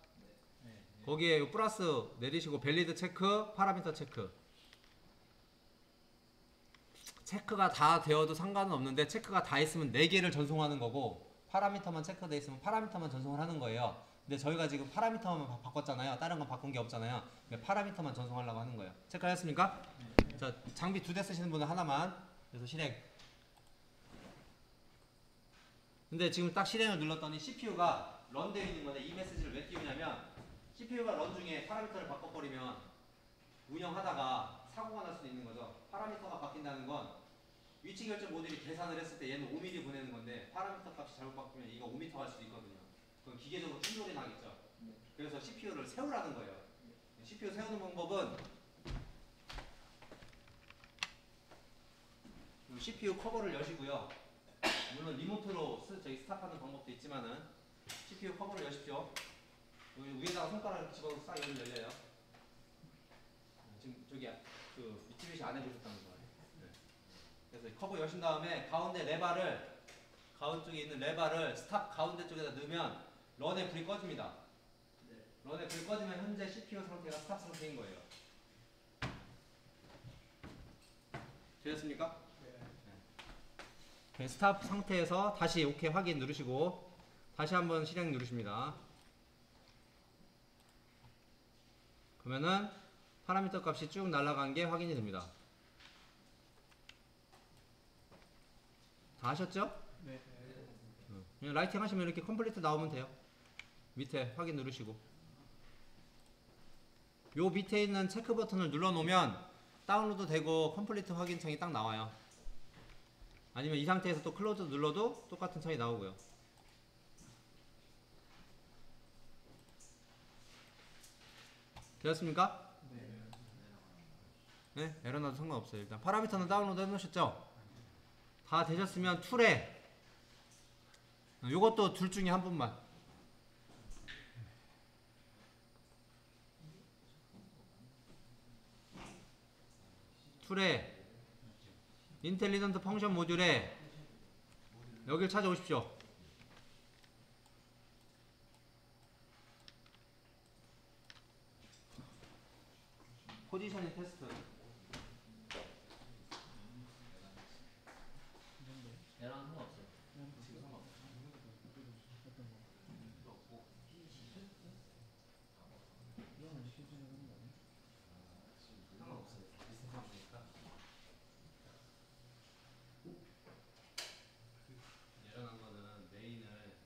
B: 네.
A: 거기에 플러스 내리시고 밸리드 체크, 파라미터 체크. 체크가 다 되어도 상관은 없는데 체크가 다 있으면 4개를 전송하는 거고 파라미터만 체크되어 있으면 파라미터만 전송을 하는 거예요. 근데 저희가 지금 파라미터만 바꿨잖아요. 다른 건 바꾼 게 없잖아요. 파라미터만 전송하려고 하는 거예요. 체크하셨습니까?
B: 네.
A: 자, 장비 2대 쓰시는 분은 하나만. 그래서 실행. 근데 지금 딱 실행을 눌렀더니 CPU가 런 되어 있는 건데 이 메시지를 왜 띄우냐면 CPU가 런 중에 파라미터를 바꿔버리면 운영하다가 사고가 날 수도 있는 거죠. 파라미터가 바뀐다는 건 위치 결정 모듈이 계산을 했을 때 얘는 5mm 보내는 건데 파라미터 값이 잘못 바뀌면 이거 5m 갈 수도 있거든요. 그럼 기계적으로 충돌이 나겠죠. 그래서 CPU를 세우라는 거예요. CPU 세우는 방법은 CPU 커버를 여시고요. 물론 리모트로 스탑하는 방법도 있지만은 CPU 커버를 여십시오. 여기 위에다가 손가락을 집어서 싹 열려요. 지금 저기 미쓰비시 안 해보셨다는 거예요. 네. 그래서 커버 여신 다음에 가운데 레바를 가운 쪽에 있는 레바를 스탑 가운데 쪽에다 넣으면 런의 불이 꺼집니다. 런의 불이 꺼지면 현재 CPU 상태가 스탑 상태인 거예요. 되셨습니까? 네, 스탑 상태에서 다시 OK 확인 누르시고 다시 한번 실행 누르십니다. 그러면은 파라미터 값이 쭉 날아간 게 확인이 됩니다. 다 하셨죠?
B: 네.
A: 그냥 라이팅 하시면 이렇게 컴플리트 나오면 돼요. 밑에 확인 누르시고 요 밑에 있는 체크 버튼을 눌러 놓으면 다운로드 되고 컴플리트 확인 창이 딱 나와요. 아니면 이 상태에서 또 클로즈 눌러도 똑같은 창이 나오고요. 되었습니까? 네, 에러 나도 상관없어요. 일단 파라미터는 다운로드 해놓으셨죠? 다 되셨으면 툴에 요것도 둘 중에 한 분만 툴에 인텔리전트 펑션 모듈에 여기를 찾아오십시오. 포지셔닝 테스트 에러는 상관없어요. 지금 상관없어요. 상관없어요. 비슷한 상황이니까. 일어난 거는 메인을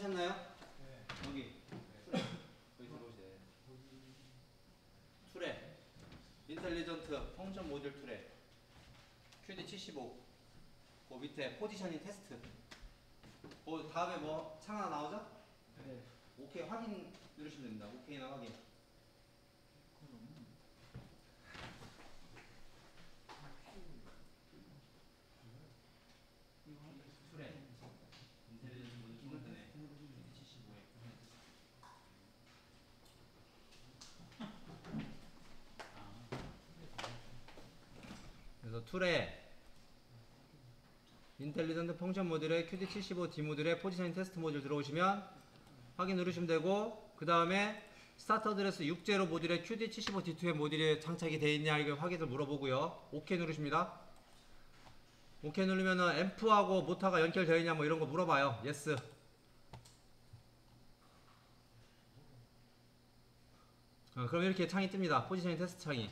A: 하셨나요?
B: 네.
A: 여기 툴에 여기 들어오세요. 툴에 인텔리전트 펑션 모듈 툴에 QD75 그 밑에 포지셔닝 테스트 그 다음에 뭐 창 하나 나오죠?
B: 네.
A: 오케이 확인 누르시면 됩니다. 오케이나 확인. 툴에 인텔리전트 모듈 펑션에 QD75에 그래서 툴에 인텔리전트 펑션 모듈에 QD75D 모듈에 포지셔닝 테스트 모듈 들어오시면 확인 누르시면 되고 그 다음에 스타트 어드레스 60 모듈에 QD75D2의 모듈에 장착이 되어 있냐 이걸 확인을 물어보고요. OK 누르십니다. OK 누르면은 앰프하고 모터가 연결되어 있냐 뭐 이런 거 물어봐요. 예스. 그럼 이렇게 창이 뜹니다. 포지셔닝 테스트 창이.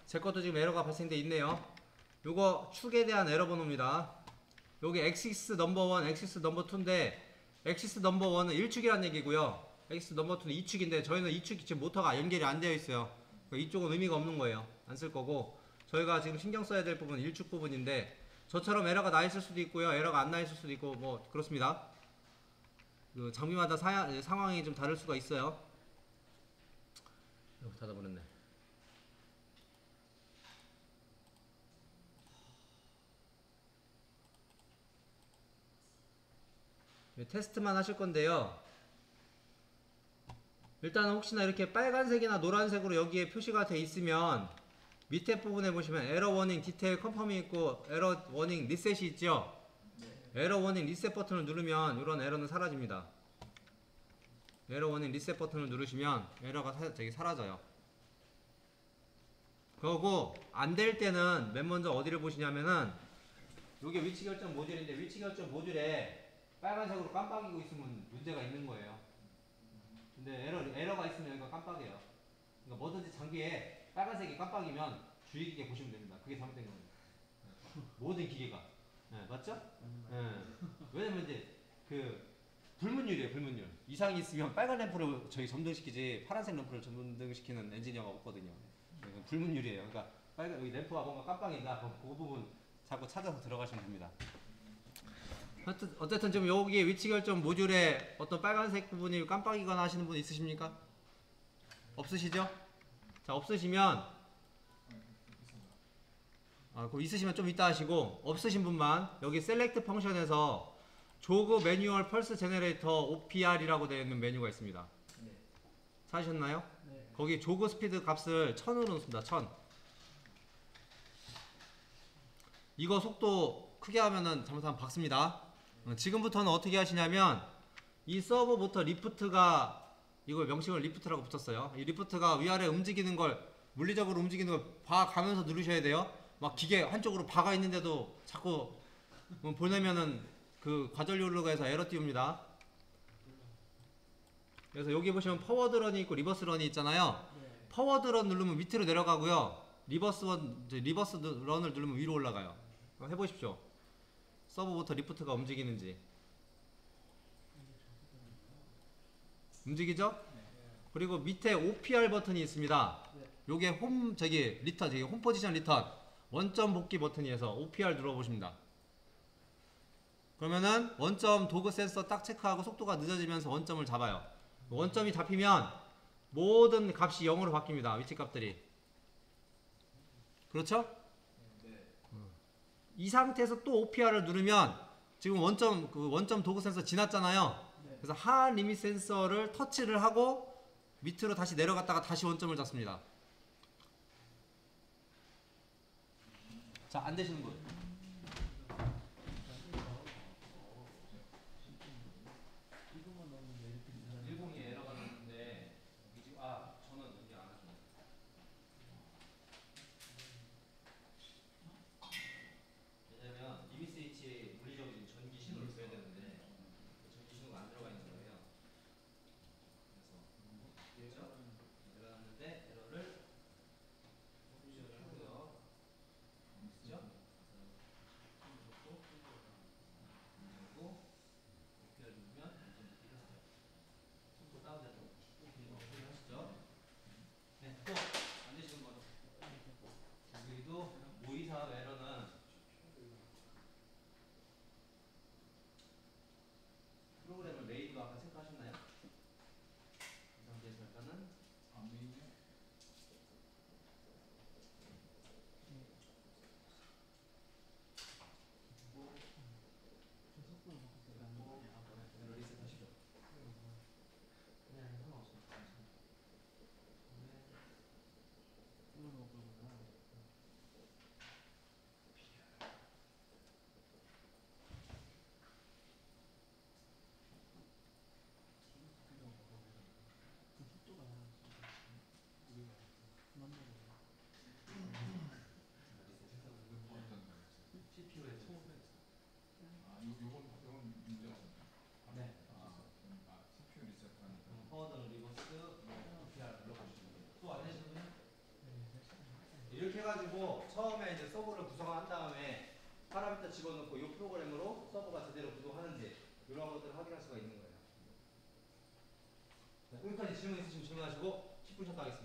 A: 제 것도 지금 에러가 발생돼 있네요. 요거 축에 대한 에러 번호입니다. 여기 엑시스 넘버 1, 엑시스 넘버 2인데 엑시스 넘버 1은 1축이라는 얘기고요. 엑시스 넘버 2는 2축인데 저희는 2축이 지금 모터가 연결이 안 되어 있어요. 이쪽은 의미가 없는 거예요. 안 쓸 거고 저희가 지금 신경 써야 될 부분은 1축 부분인데 저처럼 에러가 나 있을 수도 있고요. 에러가 안 나 있을 수도 있고 뭐 그렇습니다. 그 장비마다 상황이 좀 다를 수가 있어요. 닫아버렸네. 테스트만 하실 건데요. 일단은 혹시나 이렇게 빨간색이나 노란색으로 여기에 표시가 돼 있으면 밑에 부분에 보시면 에러 워닝 디테일 컨펌이 있고 에러 워닝 리셋이 있죠. 에러 워닝 리셋 버튼을 누르면 이런 에러는 사라집니다. 에러 워닝 리셋 버튼을 누르시면 에러가 사라져요. 그리고 안 될 때는 맨 먼저 어디를 보시냐면은 이게 위치 결정 모듈인데 위치 결정 모듈에 빨간색으로 깜빡이고 있으면 문제가 있는 거예요. 근데 에러가 있으면 여기가 깜빡이에요. 그러니까 뭐든지 장비에 빨간색이 깜빡이면 주의 깊게 보시면 됩니다. 그게 잘못된 겁니다. 모든 기계가. 네, 맞죠? 네. 왜냐면 이제 그 불문율이에요, 불문율. 이상이 있으면 빨간 램프를 저희 점등시키지 파란색 램프를 점등시키는 엔지니어가 없거든요. 네, 불문율이에요. 그러니까 빨간 여기 램프가 뭔가 깜빡인다. 그럼 그 부분 자꾸 찾아서 들어가시면 됩니다. 어쨌든 지금 여기 위치 결정 모듈에 어떤 빨간색 부분이 깜빡이거나 하시는 분 있으십니까? 없으시죠? 자, 없으시면 그럼 있으시면 좀 이따 하시고 없으신 분만 여기 셀렉트 펑션에서 조그 매뉴얼 펄스 제너레이터 OPR이라고 되어 있는 메뉴가 있습니다.
B: 네.
A: 찾으셨나요?
B: 네.
A: 거기 조그 스피드 값을 1000으로 놓습니다. 1000. 이거 속도 크게 하면은 잘못하면 박습니다. 지금부터는 어떻게 하시냐면 이 서버부터 리프트가 이걸 명칭을 리프트라고 붙였어요. 이 리프트가 위아래 움직이는 걸 물리적으로 움직이는 걸 봐가면서 누르셔야 돼요. 막 기계 한쪽으로 박아 있는데도 자꾸 보내면은 그 과전율로가 해서 에러 띄웁니다. 그래서 여기 보시면 퍼워드 런이 있고 리버스 런이 있잖아요.
B: 네.
A: 퍼워드 런 누르면 밑으로 내려가고요. 리버스 런을 누르면 위로 올라가요. 해보십시오. 서버부터 리프트가 움직이는지. 움직이죠?
B: 네.
A: 그리고 밑에 OPR 버튼이 있습니다.
B: 네.
A: 요게 리턴, 홈 포지션 리턴 원점 복귀 버튼이어서 OPR 눌러보십니다. 그러면은 원점 도그 센서 딱 체크하고 속도가 늦어지면서 원점을 잡아요. 원점이 잡히면 모든 값이 0으로 바뀝니다. 위치 값들이. 그렇죠? 이 상태에서 또 OPR을 누르면 지금 원점 도그 센서 지났잖아요.
B: 네.
A: 그래서 하한 리밋 센서를 터치를 하고 밑으로 다시 내려갔다가 다시 원점을 잡습니다. 자, 안 되시는 분. 10이 에러가 났는데 지금 저는 여기 안 하죠. 왜냐면 EBSH에 물리적인 전기 신호를 줘야 되는데 전기 신호가 안 들어가 있는 거예요. 그래서 에러가 났는데 에러를 옵션을 하고요. 그죠?
C: 요건 문제가 없나요?
A: 네.
C: CPU 리셋하는 거.
A: 파워든 리버스 PR 눌러보시면 돼요. 또 안 되시는 분은? 이렇게 해가지고 처음에 이제 서버를 구성한 다음에 파라미터 집어넣고 이 프로그램으로 서버가 제대로 구동하는지 이런 것들을 확인할 수가 있는 거예요. 자, 여기까지 질문 있으시면 질문하시고 10분 쉬었다 하겠습니다.